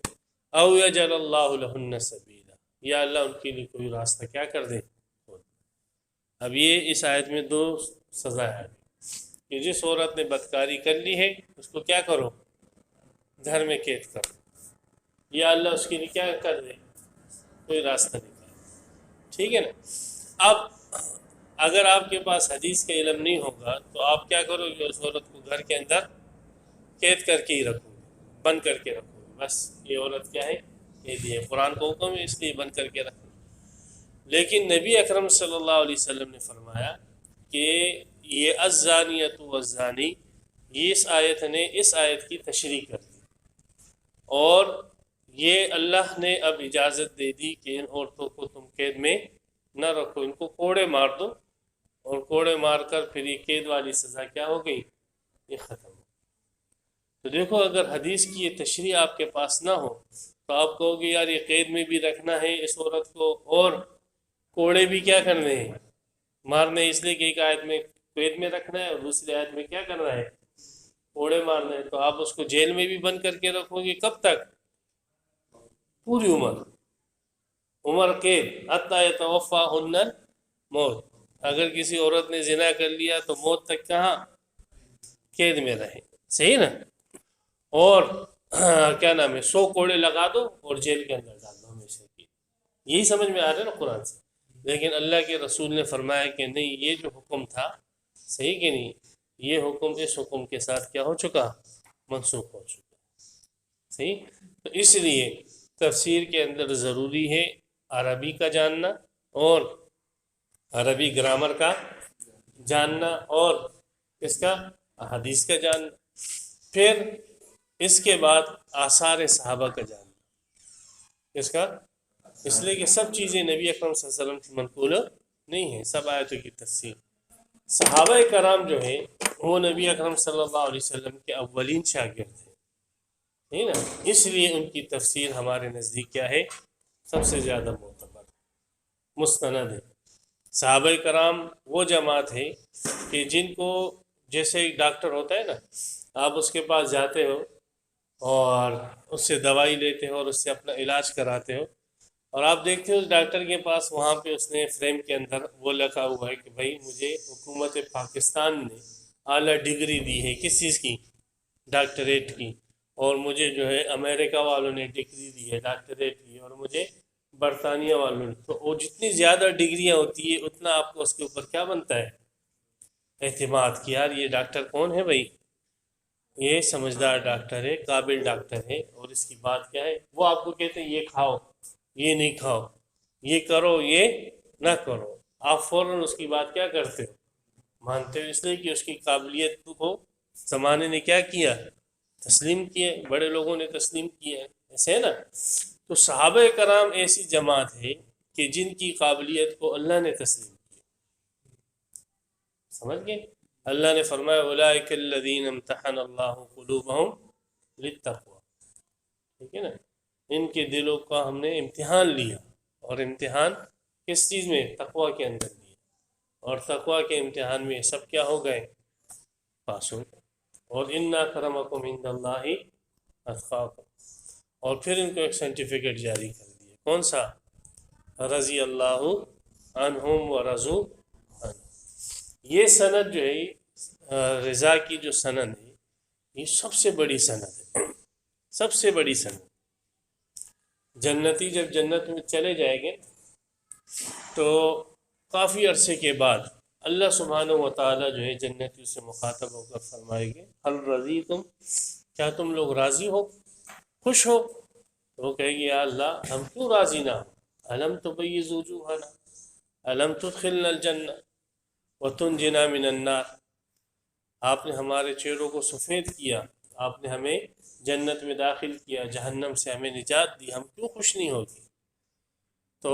او یجعل اللہ لہن سبیلا، یا اللہ ان کے لیے کوئی راستہ کیا کر دے۔ اب یہ اس آیت میں 2 سزا ہے کہ جس عورت نے بدکاری کر لی ہے اس کو کیا کرو؟ گھر میں قید کرو، یا اللہ اس کے لیے کیا کر دے؟ کوئی راستہ نکال، ٹھیک ہے نا؟ اب اگر آپ کے پاس حدیث کا علم نہیں ہوگا تو آپ کیا کرو گے؟ اس عورت کو گھر کے اندر قید کر کے ہی رکھو گے، بند کر کے رکھو گے، بس یہ عورت کیا ہے؟ قیدی ہے، قرآن کو حکم ہے اس لیے بند کر کے رکھو۔ لیکن نبی اکرم صلی اللہ علیہ وسلم نے فرمایا کہ یہ الزانیۃ والزانی، یہ اس آیت نے اس آیت کی تشریح کر دی، اور یہ اللہ نے اب اجازت دے دی کہ ان عورتوں کو تم قید میں نہ رکھو، ان کو کوڑے مار دو، اور کوڑے مار کر پھر یہ قید والی سزا کیا ہو گئی؟ یہ ختم ہو۔ تو دیکھو اگر حدیث کی یہ تشریح آپ کے پاس نہ ہو تو آپ کہو گے یار یہ قید میں بھی رکھنا ہے اس عورت کو، اور کوڑے بھی کیا کرنے ہیں؟ مارنے، اس لیے کہ ایک آیت میں قید میں رکھنا ہے اور دوسری آیت میں کیا کرنا ہے؟ کوڑے مارنا ہے۔ تو آپ اس کو جیل میں بھی بند کر کے رکھو گے، کب تک؟ پوری عمر قید، حتیٰ یتوفاہن الموت۔ اگر کسی عورت نے زنا کر لیا تو موت تک کہاں؟ قید میں رہے، صحیح نا؟ اور کیا نام ہے، 100 کوڑے لگا دو اور جیل کے اندر ڈال دو ہمیشہ کی۔ یہی سمجھ میں آ رہا ہے نا قرآن سے؟ لیکن اللہ کے رسول نے فرمایا کہ نہیں، یہ جو حکم تھا صحیح کہ نہیں؟ یہ حکم اس حکم کے ساتھ کیا ہو چکا؟ منسوخ ہو چکا. صحیح. تو اس لیے تفسیر کے اندر ضروری ہے عربی کا جاننا اور عربی گرامر کا جاننا اور اس کا حدیث کا جاننا، پھر اس کے بعد آثار صحابہ کا جاننا. اس کا اس لیے کہ سب چیزیں نبی اکرم صلی اللہ علیہ وسلم کی منقول نہیں ہیں، سب آیتوں کی تفسیر. صحابہ کرام جو ہیں وہ نبی اکرم صلی اللہ علیہ وسلم کے اولین شاگرد ہیں، ہے نا. اس لیے ان کی تفسیر ہمارے نزدیک کیا ہے؟ سب سے زیادہ معتبر مستند ہے. صحابہ کرام وہ جماعت ہے کہ جن کو، جیسے ایک ڈاکٹر ہوتا ہے نا، آپ اس کے پاس جاتے ہو اور اس سے دوائی لیتے ہو اور اس سے اپنا علاج کراتے ہو، اور آپ دیکھتے ہو اس ڈاکٹر کے پاس وہاں پہ اس نے فریم کے اندر وہ لکھا ہوا ہے کہ بھائی مجھے حکومت پاکستان نے اعلیٰ ڈگری دی ہے، کس چیز کی؟ ڈاکٹریٹ کی. اور مجھے جو ہے امریکہ والوں نے ڈگری دی ہے ڈاکٹریٹ کی، اور مجھے برطانیہ والوں نے. تو وہ جتنی زیادہ ڈگریاں ہوتی ہے اتنا آپ کو اس کے اوپر کیا بنتا ہے؟ اعتماد. کہ یار یہ ڈاکٹر کون ہے بھائی؟ یہ سمجھدار ڈاکٹر ہے، قابل ڈاکٹر ہے، اور اس کی بات کیا ہے؟ وہ آپ کو کہتے ہیں یہ کھاؤ، یہ نہیں کھاؤ، یہ کرو، یہ نہ کرو. آپ فوراً اس کی بات کیا کرتے ہو؟ مانتے ہو. اس لیے کہ اس کی قابلیت کو زمانے نے کیا کیا؟ تسلیم کیے، بڑے لوگوں نے تسلیم کیا ہے. ایسے ہے نا. تو صحابہ کرام ایسی جماعت ہے کہ جن کی قابلیت کو اللہ نے تسلیم کیا. سمجھ گئے؟ اللہ نے فرمایا اولئک الذین امتحن اللہ قلوبہم للتقوی. ٹھیک ہے نا. ان کے دلوں کا ہم نے امتحان لیا، اور امتحان کس چیز میں؟ تقوی کے اندر لیا. اور تقوی کے امتحان میں سب کیا ہو گئے؟ پاس ہو گئے. اور ان اکرمکم عند اللہ اتقاکم. اور پھر ان کو ایک سرٹیفکیٹ جاری کر دیا. کون سا؟ رضی اللہ عنہم ورضوا عنہ. یہ سند جو ہے رضا کی جو سند ہے، یہ سب سے بڑی سند ہے، سب سے بڑی سند. جنتی جب جنت میں چلے جائیں گے تو کافی عرصے کے بعد اللہ سبحانہ و تعالیٰ جو ہے جنتیوں سے مخاطب ہو کر فرمائے گے هل رضیتم، کیا تم لوگ راضی ہو، خوش ہو؟ تو وہ کہے گی یا اللہ ہم کیوں راضی نہ ہوں؟ الم تبیض وجوہنا، الم تدخلنا الجنہ وتنجنا من النار. آپ نے ہمارے چہروں کو سفید کیا، آپ نے ہمیں جنت میں داخل کیا، جہنم سے ہمیں نجات دی، ہم کیوں خوش نہیں ہوگی؟ تو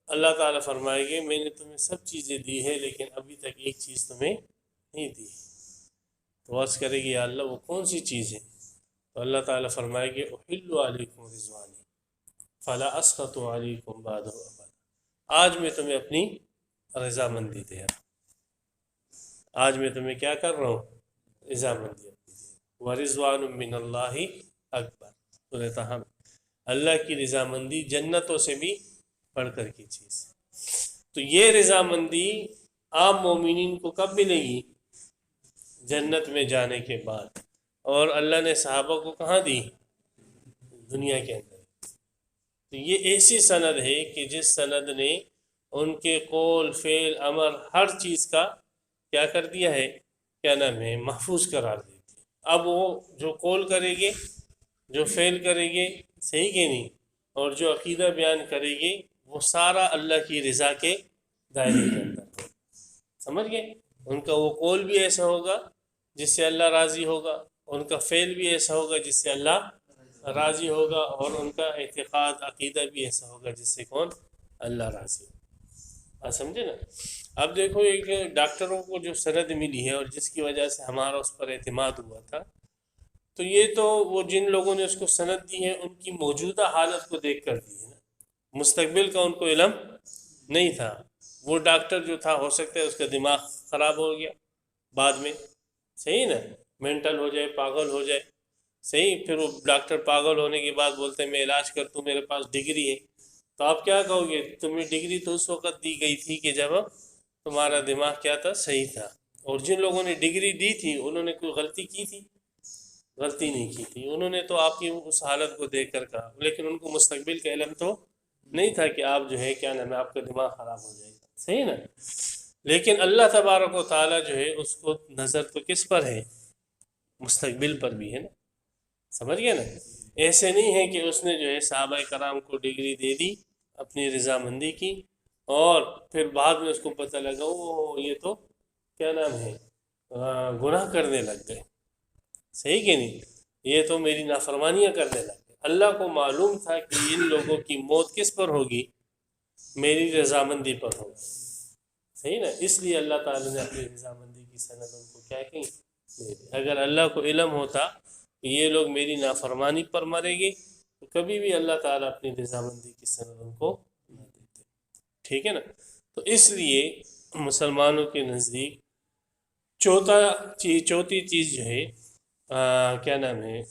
اللہ تعالیٰ فرمائے گے میں نے تمہیں سب چیزیں دی ہے لیکن ابھی تک ایک چیز تمہیں نہیں دی. تو عرض کرے گی یا اللہ وہ کون سی چیز ہے؟ تو اللہ تعالیٰ فرمائے گے احل علیکم رضوانی فلا اسخط علیکم بعدہ ابدا. آج میں تمہیں اپنی رضامندی دے رہا ہوں، آج میں تمہیں کیا کر رہا ہوں؟ رضامندی اپنی دے رہا ہوں. ورضوان من اللہ اکبر. سورۃ طٰہٰ. اللہ کی رضامندی جنتوں سے بھی بڑھ کر کی چیز. تو یہ رضامندی عام مومنین کو کب ملے گی؟ جنت میں جانے کے بعد. اور اللہ نے صحابہ کو کہاں دی؟ دنیا کے اندر. تو یہ ایسی سند ہے کہ جس سند نے ان کے قول فعل امر ہر چیز کا کیا کر دیا ہے؟ کیا نام ہے؟ محفوظ قرار دیا. اب وہ جو قول کرے گے، جو فعل کرے گے، صحیح کہ نہیں، اور جو عقیدہ بیان کرے گی، وہ سارا اللہ کی رضا کے دائرے کے اندر ہوگا. سمجھ گئے؟ ان کا وہ قول بھی ایسا ہوگا جس سے اللہ راضی ہوگا، ان کا فعل بھی ایسا ہوگا جس سے اللہ راضی ہوگا، اور ان کا اعتقاد عقیدہ بھی ایسا ہوگا جس سے کون؟ اللہ راضی ہوگا. سمجھے نا؟ اب دیکھو ایک ڈاکٹروں کو جو سند ملی ہے اور جس کی وجہ سے ہمارا اس پر اعتماد ہوا تھا، تو یہ تو وہ جن لوگوں نے اس کو سند دی ہے ان کی موجودہ حالت کو دیکھ کر دی ہے نا. مستقبل کا ان کو علم نہیں تھا. وہ ڈاکٹر جو تھا ہو سکتا ہے اس کا دماغ خراب ہو گیا بعد میں، صحیح نا، مینٹل ہو جائے، پاگل ہو جائے. صحیح. پھر وہ ڈاکٹر پاگل ہونے کے بعد بولتے ہیں میں علاج کرتا ہوں، میرے پاس ڈگری ہے. تو آپ کیا کہو گے؟ تمہیں ڈگری تو اس وقت دی گئی تھی کہ جب تمہارا دماغ کیا تھا؟ صحیح تھا. اور جن لوگوں نے ڈگری دی تھی انہوں نے کوئی غلطی کی تھی؟ غلطی نہیں کی تھی. انہوں نے تو آپ کی اس حالت کو دیکھ کر کہا، لیکن ان کو مستقبل کا علم تو نہیں تھا کہ آپ جو ہے کیا نام ہے آپ کا دماغ خراب ہو جائے گا. صحیح نا؟ لیکن اللہ تبارک و تعالیٰ جو ہے اس کو نظر تو کس پر ہے؟ مستقبل پر بھی ہے نا، سمجھ گئے نا؟ ایسے نہیں ہے کہ اس نے جو ہے صحابہ کرام کو ڈگری دے دی اپنی رضامندی کی، اور پھر بعد میں اس کو پتہ لگا وہ یہ تو کیا نام ہے گناہ کرنے لگ گئے، صحیح کہ نہیں، یہ تو میری نافرمانیاں کرنے لگ گئے۔ اللہ کو معلوم تھا کہ ان لوگوں کی موت کس پر ہوگی؟ میری رضامندی پر ہوگی، صحیح نا، اس لیے اللہ تعالیٰ نے اپنی رضامندی کی سند ان کو کیا کہیں دے دی۔ اگر اللہ کو علم ہوتا کہ یہ لوگ میری نافرمانی پر مریں گے تو کبھی بھی اللہ تعالیٰ اپنی رضامندی کی سند ان کو نہ دیتے، ٹھیک ہے نا۔ تو اس لیے مسلمانوں کے نزدیک چوتھی چیز جو ہے کیا نام ہے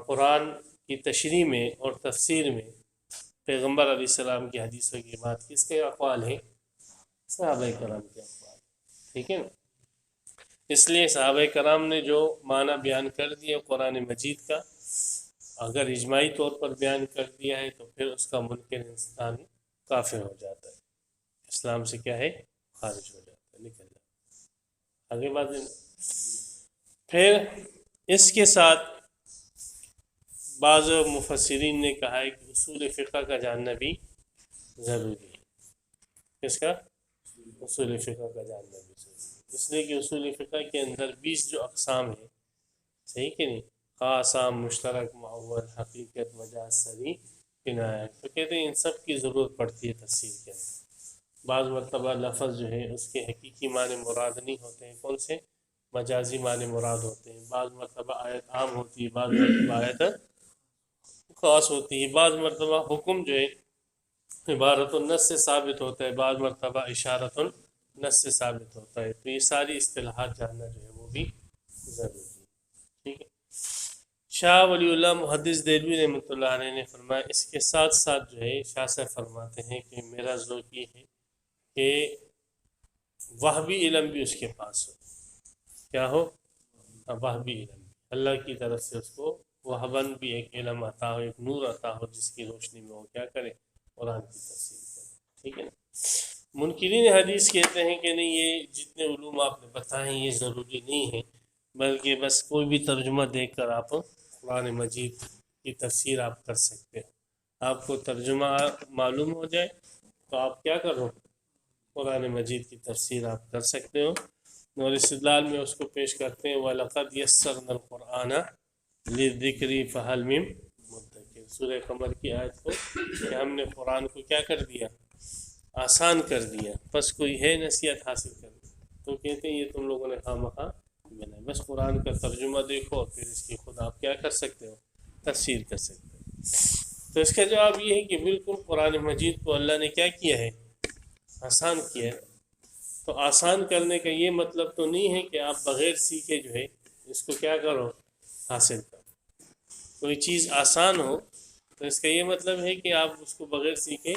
قرآن کی تشریح میں اور تفسیر میں پیغمبر علیہ السلام کی حدیثوں کی بات کس کے اقوال ہیں؟ صحابہ کرام کے اقوال، ٹھیک ہے نا۔ اس لیے صحابہ کرام نے جو معنی بیان کر دیا قرآن مجید کا، اگر اجماعی طور پر بیان کر دیا ہے تو پھر اس کا منکر انسان کافر ہو جاتا ہے، اسلام سے کیا ہے خارج ہو جاتا ہے، نکل جاتا ہے۔ آگے بات پھر اس کے ساتھ بعض مفسرین نے کہا ہے کہ اصول فقہ کا جاننا بھی ضروری ہے۔ کس کا؟ اصول فقہ کا جاننا بھی ضروری ہے، اس لیے کہ اصول فقہ کے اندر 20 جو اقسام ہیں، صحیح کہ نہیں، خاصام مشترک معول حقیقت مجاز صریح کنایت، تو کہتے ہیں ان سب کی ضرورت پڑتی ہے تفسیر کے اندر۔ بعض مرتبہ لفظ جو ہے اس کے حقیقی معنی مراد نہیں ہوتے ہیں، کون سے؟ مجازی معنی مراد ہوتے ہیں۔ بعض مرتبہ آیت عام ہوتی ہے، بعض مرتبہ آیت خاص ہوتی ہے، بعض مرتبہ حکم جو ہے عبارت النص سے ثابت ہوتا ہے، بعض مرتبہ اشارت النص سے ثابت ہوتا ہے۔ تو یہ ساری اصطلاحات جاننا جو ہے وہ بھی ضروری ہے، ٹھیک ہے۔ شاہ ولی اللہ محدث دہلوی رحمۃ اللہ علیہ نے فرمایا اس کے ساتھ ساتھ جو ہے شاہ صاحب فرماتے ہیں کہ میرا ذوق یہ ہے کہ وہبی علم بھی اس کے پاس ہو، کیا ہو؟ وہبی علم، اللہ کی طرف سے اس کو وہبن بھی ایک علم عطا ہو، ایک نور عطا ہو جس کی روشنی میں وہ کیا کرے؟ قرآن کی تفسیر کرے، ٹھیک ہے نا۔ منکرین حدیث کہتے ہیں کہ نہیں، یہ جتنے علوم آپ نے بتائے ہیں یہ ضروری نہیں ہے، بلکہ بس کوئی بھی ترجمہ دیکھ کر آپ قرآن مجید کی تفسیر آپ کر سکتے ہیں۔ آپ کو ترجمہ معلوم ہو جائے تو آپ کیا کرو؟ قرآن مجید کی تفسیر آپ کر سکتے ہو، اور استدلال میں اس کو پیش کرتے ہیں وَلَقَدْ يَسَّرْنَا الْقُرْآنَ لِلذِّكْرِ فَهَلْ مِن مُدَّكِرٍ، سورہ قمر کی آیت کو کہ ہم نے قرآن کو کیا کر دیا؟ آسان کر دیا، بس کوئی ہے نصیحت حاصل کر دی۔ تو کہتے ہیں یہ تم لوگوں نے خواہ بنا، بس قرآن کا ترجمہ دیکھو اور پھر اس کی خود آپ کیا کر سکتے ہو؟ تفسیر کر سکتے ہو۔ تو اس کا جواب یہ ہے کہ بالکل قرآن مجید کو اللہ نے کیا کیا ہے؟ آسان کیا ہے۔ تو آسان کرنے کا یہ مطلب تو نہیں ہے کہ آپ بغیر سیکھے جو ہے اس کو کیا کرو؟ حاصل کرو۔ کوئی چیز آسان ہو تو اس کا یہ مطلب ہے کہ آپ اس کو بغیر سیکھے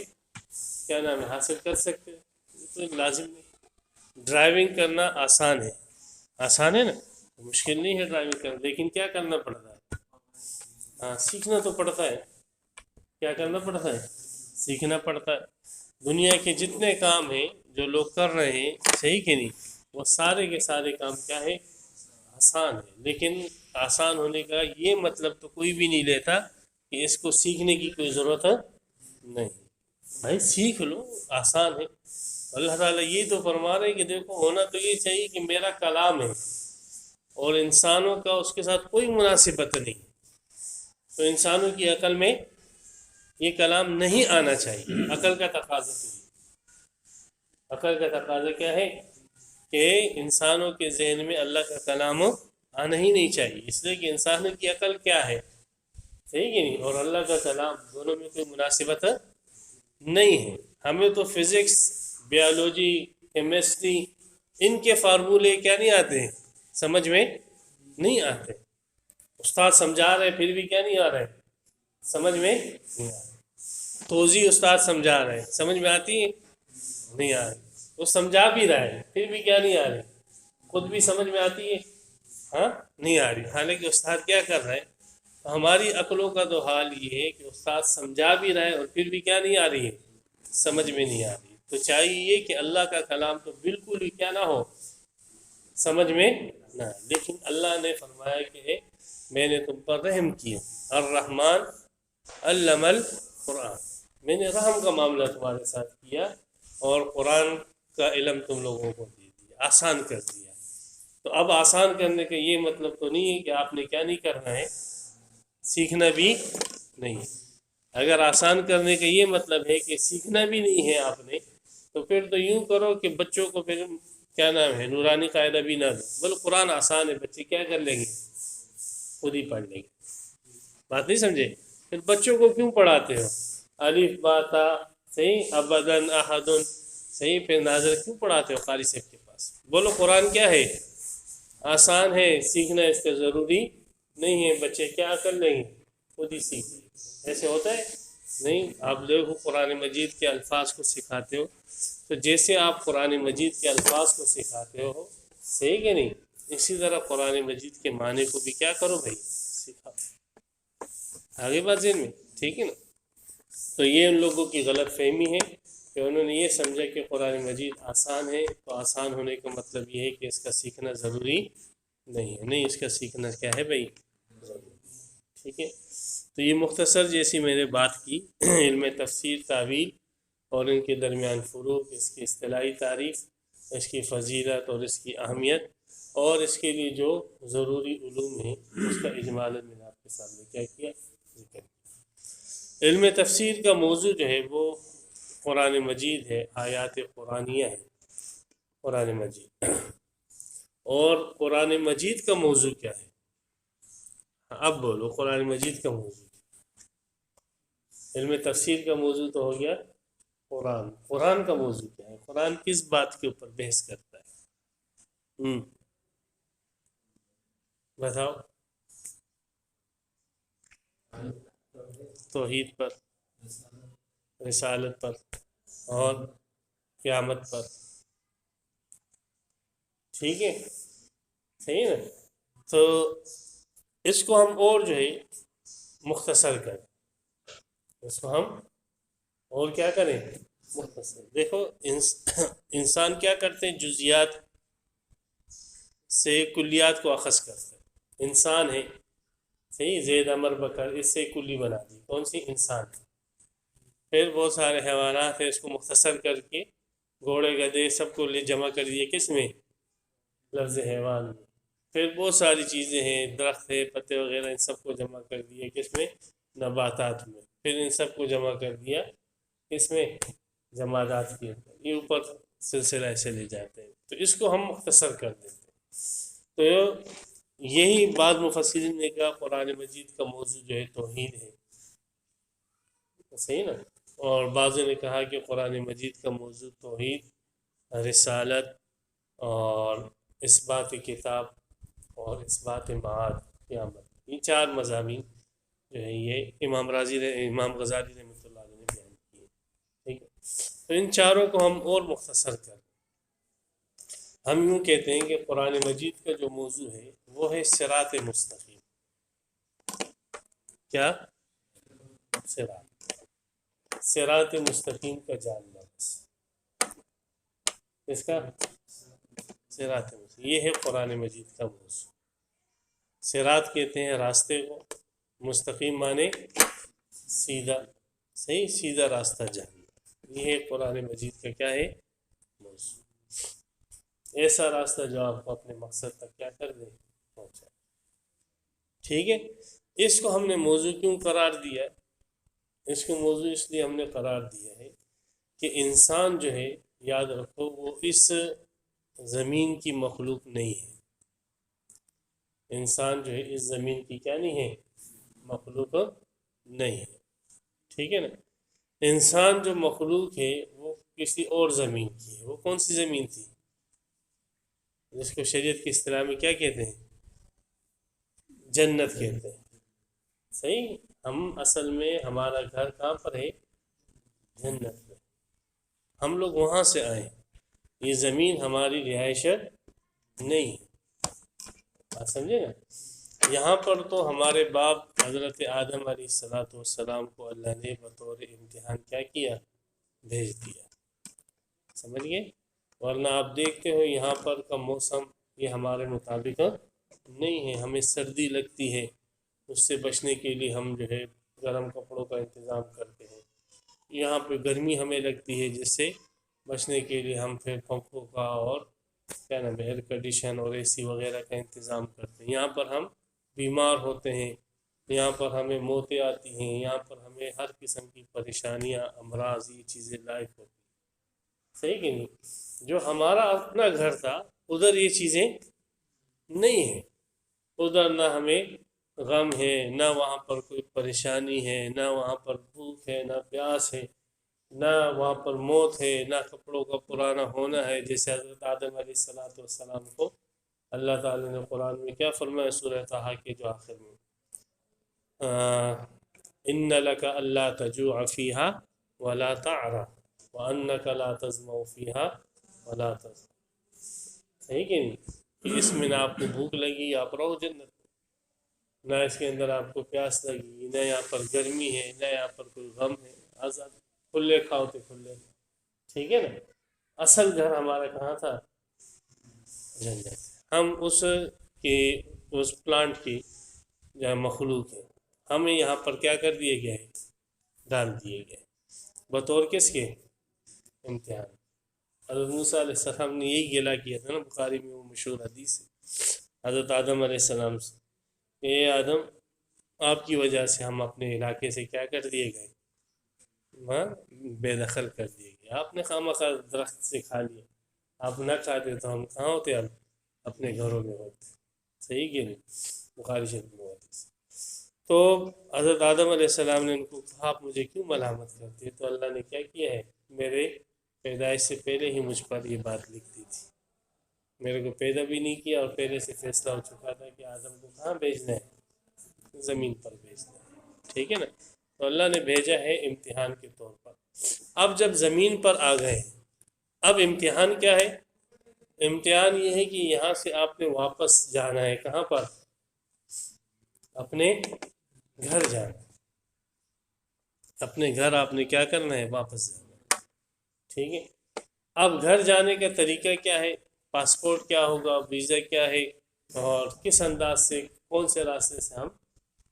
کیا نام ہے حاصل کر سکتے ہیں، یہ تو لازم نہیں۔ ڈرائیونگ کرنا آسان ہے، آسان ہے نا، مشکل نہیں ہے ڈرائیونگ کرنا، لیکن کیا کرنا پڑتا ہے؟ ہاں، سیکھنا تو پڑتا ہے۔ کیا کرنا پڑتا ہے؟ سیکھنا پڑتا ہے۔ دنیا کے جتنے کام ہیں جو لوگ کر رہے ہیں، صحیح کہ نہیں، وہ سارے کے سارے کام کیا ہے؟ آسان ہے، لیکن آسان ہونے کا یہ مطلب تو کوئی بھی نہیں لیتا کہ اس کو سیکھنے کی کوئی ضرورت نہیں۔ بھائی سیکھ لو، آسان ہے۔ اللہ تعالیٰ یہ تو فرما رہے کہ دیکھو ہونا تو یہ چاہیے کہ میرا کلام ہے اور انسانوں کا اس کے ساتھ کوئی مناسبت نہیں، تو انسانوں کی عقل میں یہ کلام نہیں آنا چاہیے۔ عقل کا تقاضا تو یہ، عقل کا تقاضا کیا ہے کہ انسانوں کے ذہن میں اللہ کا کلام آنا ہی نہیں چاہیے، اس لیے کہ انسانوں کی عقل کیا ہے؟ صحیح کہ نہیں، اور اللہ کا کلام دونوں میں کوئی مناسبت نہیں ہے۔ ہمیں تو فزکس، بیالوجی، کیمسٹری، ان کے فارمولے کیا نہیں آتے ہیں؟ سمجھ میں نہیں آتے۔ استاد سمجھا رہے پھر بھی کیا نہیں آ رہا ہے؟ سمجھ میں نہیں آ رہا۔ توضیح استاد سمجھا رہے سمجھ میں آتی ہے؟ نہیں آ رہی۔ وہ سمجھا بھی رہا ہے پھر بھی کیا نہیں آ رہی؟ خود بھی سمجھ میں آتی ہے؟ ہاں، نہیں آ رہی، حالانکہ استاد کیا کر رہا ہے؟ ہماری عقلوں کا تو حال یہ ہے کہ استاد سمجھا بھی رہا ہے اور پھر بھی کیا نہیں آ رہی ہے؟ سمجھ میں نہیں آ رہی۔ تو چاہیے کہ اللہ کا کلام تو بالکل ہی کیا نہ ہو، سمجھ میں نہ، لیکن اللہ نے فرمایا کہ میں نے تم پر رحم کیا، الرحمن علم القرآن، میں نے رحم کا معاملہ تمہارے ساتھ کیا اور قرآن کا علم تم لوگوں کو دے دیا، آسان کر دیا۔ تو اب آسان کرنے کا یہ مطلب تو نہیں ہے کہ آپ نے کیا نہیں کرنا ہے، سیکھنا بھی نہیں۔ اگر آسان کرنے کا یہ مطلب ہے کہ سیکھنا بھی نہیں ہے آپ نے، تو پھر تو یوں کرو کہ بچوں کو پھر کیا نام ہے نورانی قاعدہ بھی نہ دو، بل قرآن آسان ہے، بچے کیا کر لیں گے، خود ہی پڑھ لیں گے۔ بات نہیں سمجھے؟ پھر بچوں کو کیوں پڑھاتے ہو، الف با تا، صحیح، ابدن احدن، صحیح، پھر ناظر کیوں پڑھاتے ہو قاری صاحب کے پاس؟ بولو قرآن کیا ہے، آسان ہے، سیکھنا اس کا ضروری نہیں ہے، بچے کیا کر لیں گے، خود ہی سیکھ لیں گے۔ ایسے ہوتا ہے نہیں؟ آپ دیکھو قرآن مجید کے الفاظ کو سکھاتے ہو تو جیسے آپ قرآن مجید کے الفاظ کو سکھاتے ہو، صحیح کہ نہیں، اسی طرح قرآن مجید کے معنی کو بھی کیا کرو بھائی، سکھاؤ۔ آگے بات ذہن میں، ٹھیک ہے نا؟ تو یہ ان لوگوں کی غلط فہمی ہے کہ انہوں نے یہ سمجھا کہ قرآن مجید آسان ہے، تو آسان ہونے کا مطلب یہ ہے کہ اس کا سیکھنا ضروری نہیں ہے، نہیں، اس کا سیکھنا کیا ہے بھائی، ضروری، ٹھیک ہے۔ تو یہ مختصر جیسی میں نے بات کی علم تفسیر، تعویل اور ان کے درمیان فروق، اس کی اصطلاحی تعریف، اس کی فضیلت اور اس کی اہمیت، اور اس کے لیے جو ضروری علوم ہیں اس کا اجمالاً میں نے آپ کے سامنے کیا کیا، ذکر کیا۔ علم تفسیر کا موضوع جو ہے وہ قرآن مجید ہے، آیات قرآنیہ ہے قرآن مجید۔ اور قرآن مجید کا موضوع کیا ہے، اب بولو قرآن مجید کا موضوع؟ علم تفسیر کا موضوع تو ہو گیا قرآن، قرآن کا موضوع کیا ہے، قرآن کس بات کے اوپر بحث کرتا ہے، بتاؤ؟ توحید پر، رسالت پر اور قیامت پر، ٹھیک ہے، صحیح نا؟ تو اس کو ہم اور جو ہے مختصر کریں، اس کو ہم اور کیا کریں، مختصر۔ دیکھو انسان کیا کرتے ہیں، جزیات سے کلیات کو اخذ کرتا ہے، انسان ہے، صحیح، زید امر بکر، اس سے کلی بنا دی، کون سی، انسان۔ پھر بہت سارے حیوانات ہیں، اس کو مختصر کر کے گھوڑے گدھے سب کو لے جمع کر دیے کس میں، لفظ حیوان میں۔ پھر بہت ساری چیزیں ہیں، درخت ہے، پتے وغیرہ، ان سب کو جمع کر دیا کس میں، نباتات میں۔ پھر ان سب کو جمع کر دیا کس میں، جمادات کے اندر۔ یہ اوپر سلسلہ ایسے لے جاتے ہیں، تو اس کو ہم مختصر کر دیتے ہیں۔ تو یہی بعض مفسرین نے کہا قرآن مجید کا موضوع جو ہے توحید ہے، صحیح نا؟ اور بعضوں نے کہا کہ قرآن مجید کا موضوع توحید، رسالت اور اثبات کتاب اور اثبات معاد، قیامت، یہ چار مضامین جو ہے یہ امام غزالی رحمۃ اللہ علیہ نے بیان کیے، ٹھیک ہے۔ تو ان چاروں کو ہم اور مختصر کر، ہم یوں کہتے ہیں کہ قرآن مجید کا جو موضوع ہے وہ ہے صراط مستقیم۔ کیا؟ صراط مستقیم کا جاننا، بس اس کا صراط مستقیم، یہ ہے قرآن مجید کا موضوع۔ صراط کہتے ہیں راستے کو، مستقیم مانے سیدھا، صحیح، سیدھا راستہ جاننا، یہ ہے قرآن مجید کا کیا ہے، موضوع۔ ایسا راستہ جو آپ کو اپنے مقصد تک کیا کر دے، پہنچائے، ٹھیک ہے۔ اس کو ہم نے موضوع کیوں قرار دیا، اس کو موضوع اس لیے ہم نے قرار دیا ہے کہ انسان جو ہے، یاد رکھو، وہ اس زمین کی مخلوق نہیں ہے، انسان جو ہے اس زمین کی کیا نہیں ہے، مخلوق نہیں ہے، ٹھیک ہے نا؟ انسان جو مخلوق ہے وہ کسی اور زمین کی ہے، وہ کون سی زمین تھی، جس کو شریعت کی اصطلاح میں کیا کہتے ہیں، جنت کہتے ہیں، صحیح۔ ہم اصل میں ہمارا گھر کہاں پر ہے، جنت میں، ہم لوگ وہاں سے آئے ہیں، یہ زمین ہماری رہائش نہیں ہے، بات سمجھے نا؟ یہاں پر تو ہمارے باپ حضرت آدم علیہ السلام کو اللہ نے بطور امتحان کیا کیا، بھیج دیا، سمجھ گئے؟ ورنہ آپ دیکھتے ہو یہاں پر کا موسم یہ ہمارے مطابق نہیں ہے، ہمیں سردی لگتی ہے، اس سے بچنے کے لیے ہم جو ہے گرم کپڑوں کا انتظام کرتے ہیں، یہاں پہ گرمی ہمیں لگتی ہے جس سے بچنے کے لیے ہم پھر پنکھوں کا اور کیا نام ہے ایئر کنڈیشن اور اے سی وغیرہ کا انتظام کرتے ہیں، یہاں پر ہم بیمار ہوتے ہیں، یہاں پر ہمیں موتیں آتی ہیں، یہاں پر ہمیں ہر قسم کی پریشانیاں امراض یہ چیزیں لاحق ہوتی ہیں، صحیح کہ نہیں؟ جو ہمارا اپنا گھر تھا ادھر یہ چیزیں نہیں ہیں، ادھر نہ ہمیں غم ہے، نہ وہاں پر کوئی پریشانی ہے، نہ وہاں پر بھوک ہے، نہ پیاس ہے، نہ وہاں پر موت ہے، نہ کپڑوں کا پرانا ہونا ہے، جیسے حضرت آدم علیہ السلام کو اللہ تعالی نے قرآن میں کیا فرمایا سورہ طٰہٰ کے جو آخر میں ان لک الا تجوع فیہا ولا تعری وانک لا تظمأ فیہا ولا تضحا، صحیح کہ نہیں؟ کہ اس میں نہ آپ کو بھوک لگی آپ رہو جنت میں، نہ اس کے اندر آپ کو پیاس لگی، نہ یہاں پر گرمی ہے، نہ یہاں پر کوئی غم ہے، آزاد کھلے کھاؤ تو کھلے، ٹھیک ہے نا؟ اصل گھر ہمارا کہاں تھا؟ جنت۔ ہم اس پلانٹ کی جو مخلوق ہے، ہمیں یہاں پر کیا کر دیے گئے؟ ڈال دیے گئے، بطور کس کے؟ امتحان۔ حضرت موسیٰ علیہ السلام نے یہی گلہ کیا تھا نا، بخاری میں وہ مشہور حدیث ہے حضرت آدم علیہ السلام سے، اے آدم آپ کی وجہ سے ہم اپنے علاقے سے کیا کر دیے گئے؟ وہاں بے دخل کر دیے گئے، آپ نے خواہ درخت سے کھا لیا، آپ نہ کھاتے تو ہم کہاں ہوتے؟ ہم اپنے گھروں میں ہوتے، صحیح کہ نہیں؟ بخاری شریف میں حدیث۔ تو حضرت آدم علیہ السلام نے ان کو کہا آپ مجھے کیوں ملامت کرتے ہیں؟ تو اللہ نے کیا کیا ہے، میرے پیدائش سے پہلے ہی مجھ پر یہ بات لکھ دی تھی، میرے کو پیدا بھی نہیں کیا اور پہلے سے فیصلہ ہو چکا تھا کہ آدم کو کہاں بھیجنا ہے؟ زمین پر بھیجنا ہے، ٹھیک ہے نا؟ تو اللہ نے بھیجا ہے امتحان کے طور پر۔ اب جب زمین پر آ گئے، اب امتحان کیا ہے؟ امتحان یہ ہے کہ یہاں سے آپ نے واپس جانا ہے، کہاں پر؟ اپنے گھر جانا ہے، اپنے گھر آپ نے کیا کرنا ہے؟ واپس جانا ہے، ٹھیک ہے؟ اب گھر جانے کا طریقہ کیا ہے؟ پاسپورٹ کیا ہوگا، ویزا کیا ہے، اور کس انداز سے کون سے راستے سے ہم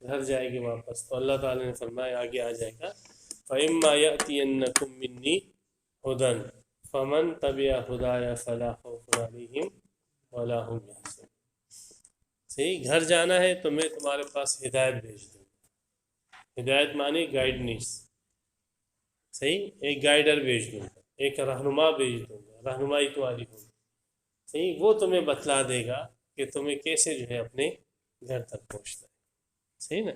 گھر جائیں گے واپس؟ تو اللہ تعالیٰ نے فرمایا آگے آ جائے گا فَإِمَّا يَأْتِيَنَّكُم مِّنِّي هُدًى فَمَن تَبِعَ هُدَايَ فَلَا خَوْفٌ عَلَيْهِمْ وَلَا هُمْ يَحْزَنُونَ۔ صحیح، گھر جانا ہے تو میں تمہارے پاس ہدایت بھیج دوں گا، ہدایت معنی گائیڈنس، صحیح، ایک گائیڈر بھیج دوں گا، ایک رہنما بھیج دوں گا، رہنمائی تمہاری ہوگی، صحیح، وہ تمہیں بتلا دے گا کہ تمہیں کیسے جو ہے اپنے گھر تک پہنچنا ہے، صحیح نا؟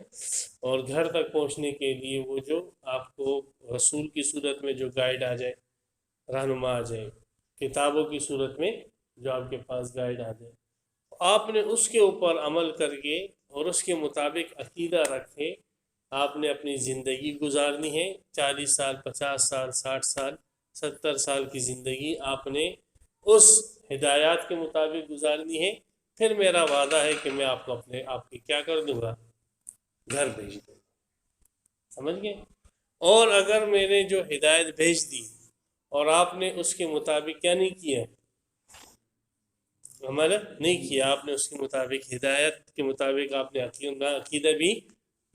اور گھر تک پہنچنے کے لیے وہ جو آپ کو رسول کی صورت میں جو گائیڈ آ جائے، رہنما آ جائے، کتابوں کی صورت میں جو آپ کے پاس گائیڈ آ جائے، آپ نے اس کے اوپر عمل کر کے اور اس کے مطابق عقیدہ رکھے آپ نے اپنی زندگی گزارنی ہے، 40 سال، 50 سال، 60 سال، 70 سال کی زندگی آپ نے اس ہدایات کے مطابق گزارنی ہے، پھر میرا وعدہ ہے کہ میں آپ کو آپ کی کیا کر دوں گا؟ گھر بھیج دوں گا، سمجھ گئے؟ اور اگر میں نے جو ہدایت بھیج دی اور آپ نے اس کے مطابق کیا نہیں کیا، عمل نہیں کیا، آپ نے اس کے مطابق ہدایت کے مطابق آپ نے عقیدہ بھی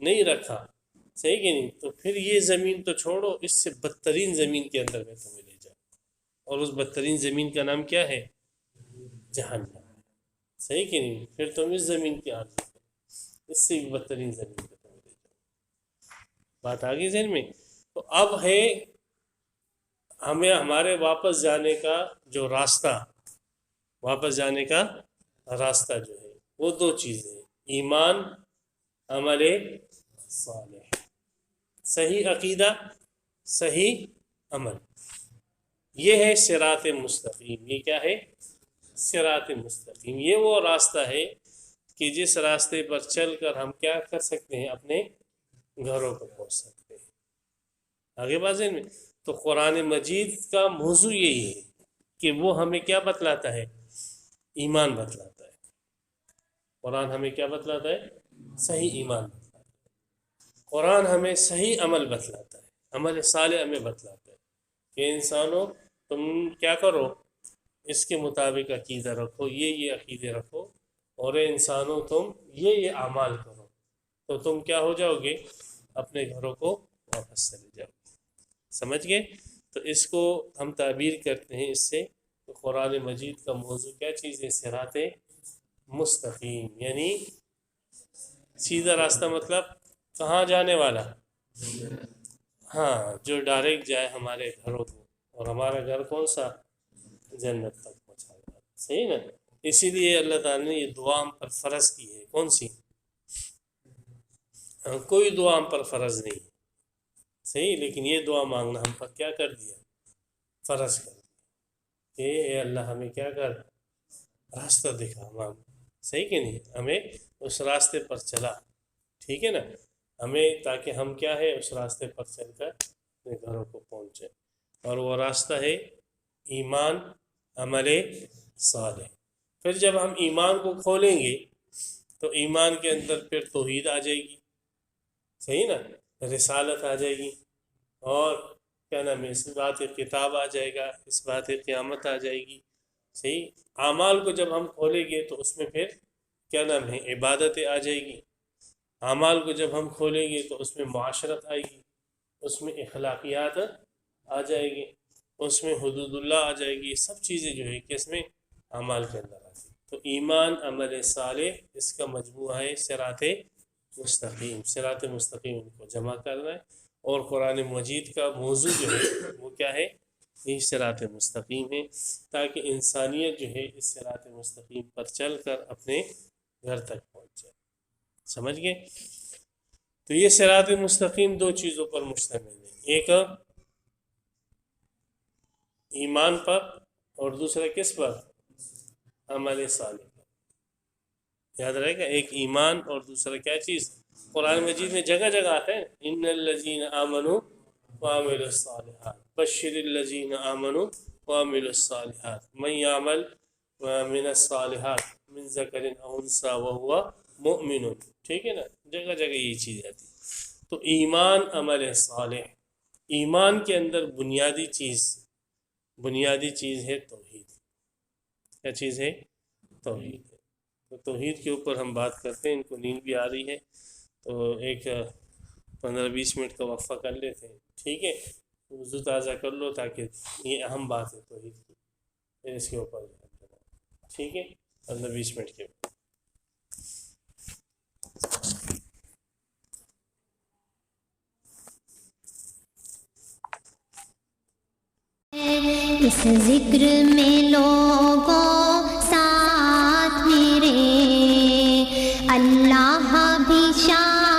نہیں رکھا، صحیح کہ نہیں؟ تو پھر یہ زمین تو چھوڑو، اس سے بدترین زمین کے اندر میں تمہیں لے جاؤں، اور اس بدترین زمین کا نام کیا ہے؟ جہنم، صحیح کہ نہیں؟ پھر تم اس زمین کی عادت کرو، اس سے بھی بدترین زمین پہ تمہیں لے جاؤں، بات آ گئی ذہن میں؟ تو اب ہے ہمیں ہمارے واپس جانے کا جو راستہ، واپس جانے کا راستہ جو ہے وہ دو چیزیں، ایمان، عمل صالح، صحیح عقیدہ، صحیح عمل، یہ ہے صراط مستقیم۔ یہ کیا ہے؟ صراط مستقیم، یہ وہ راستہ ہے کہ جس راستے پر چل کر ہم کیا کر سکتے ہیں؟ اپنے گھروں کو پہنچ سکتے ہیں، آگے بازیں میں۔ تو قرآن مجید کا موضوع یہی ہے کہ وہ ہمیں کیا بتلاتا ہے؟ ایمان بتلاتا ہے، قرآن ہمیں کیا بتلاتا ہے؟ صحیح ایمان بتلاتا ہے، قرآن ہمیں صحیح عمل بتلاتا ہے، عمل صالح ہمیں بتلاتا ہے کہ انسانوں تم کیا کرو اس کے مطابق عقیدہ رکھو، یہ عقیدے رکھو، اور اے انسانوں تم یہ اعمال کرو، تو تم کیا ہو جاؤ گے، اپنے گھروں کو واپس چلے جاؤ گے۔ سمجھ گئے؟ تو اس کو ہم تعبیر کرتے ہیں اس سے کہ قرآن مجید کا موضوع کیا چیز ہے، صراط مستقیم، یعنی سیدھا راستہ، مطلب کہاں جانے والا؟ ہاں، جو ڈائریکٹ جائے ہمارے گھروں کو، اور ہمارا گھر کون سا؟ جنت تک پہنچائے گا۔ صحیح نا؟ اسی لیے اللہ تعالیٰ نے یہ دعا ہم پر فرض کی ہے، کون سی؟ کوئی دعا ہم پر فرض نہیں ہے، صحیح، لیکن یہ دعا مانگنا ہم پر کیا کر دیا؟ فرض کر دیا کہ اے اللہ ہمیں کیا کر، راستہ دکھا، مانگ، صحیح کہ نہیں، ہمیں اس راستے پر چلا، ٹھیک ہے نا، ہمیں تاکہ ہم کیا ہے اس راستے پر چل کر اپنے گھروں کو پہنچے، اور وہ راستہ ہے ایمان، عمل صالح۔ پھر جب ہم ایمان کو کھولیں گے تو ایمان کے اندر پھر توحید آ جائے گی، صحیح نا، رسالت آ جائے گی، اور کیا نام ہے، اس بات کتاب آ جائے گا، اس بات قیامت آ جائے گی، صحیح۔ اعمال کو جب ہم کھولیں گے تو اس میں پھر کیا نام ہے، عبادتیں آ جائے گی۔ اعمال کو جب ہم کھولیں گے تو اس میں معاشرت آئے گی، اس میں اخلاقیات آ جائے گی، اس میں حدود اللہ آ جائے گی، سب چیزیں جو ہے کہ اس میں اعمال کے اندر آتی ہیں۔ تو ایمان، عمل صالح، اس کا مجموعہ ہے صراط مستقیم۔ صراط مستقیم ان کو جمع کرنا ہے، اور قرآن مجید کا موضوع جو ہے وہ کیا ہے، یہ صراط مستقیم ہے، تاکہ انسانیت جو ہے اس صراط مستقیم پر چل کر اپنے گھر تک پہنچ جائے۔ سمجھ گئے؟ تو یہ صراط مستقیم دو چیزوں پر مشتمل ہے، ایک ایمان پر، اور دوسرا کس پر؟ عمل صالح پر۔ یاد رہے گا، ایک ایمان اور دوسرا کیا چیز؟ قرآن مجید میں جگہ جگہ آتا ہے، ان الذین آمنوا وعملوا الصالحات بشر الذین آمنوا وعملوا الصالحات من يعمل من الصالحات من ذکر او انثی وهو مؤمن۔ ٹھیک ہے نا، جگہ جگہ یہ چیز آتی ہے۔ تو ایمان، عمل صالح، ایمان کے اندر بنیادی چیز ہے توحید۔ کیا چیز ہے؟ توحید ہے۔ تو توحید کے اوپر ہم بات کرتے ہیں، ان کو نیند بھی آ رہی ہے، تو ایک 15-20 منٹ کا وقفہ کر لیتے ہیں، ٹھیک ہے، وضو تازہ کر لو، تاکہ یہ اہم بات ہے توحید کی، پھر اس کے اوپر ٹھیک ہے، 15-20 منٹ کے اوپر۔ اس ذکر میں لوگوں ساتھ میرے اللہ بھی شامل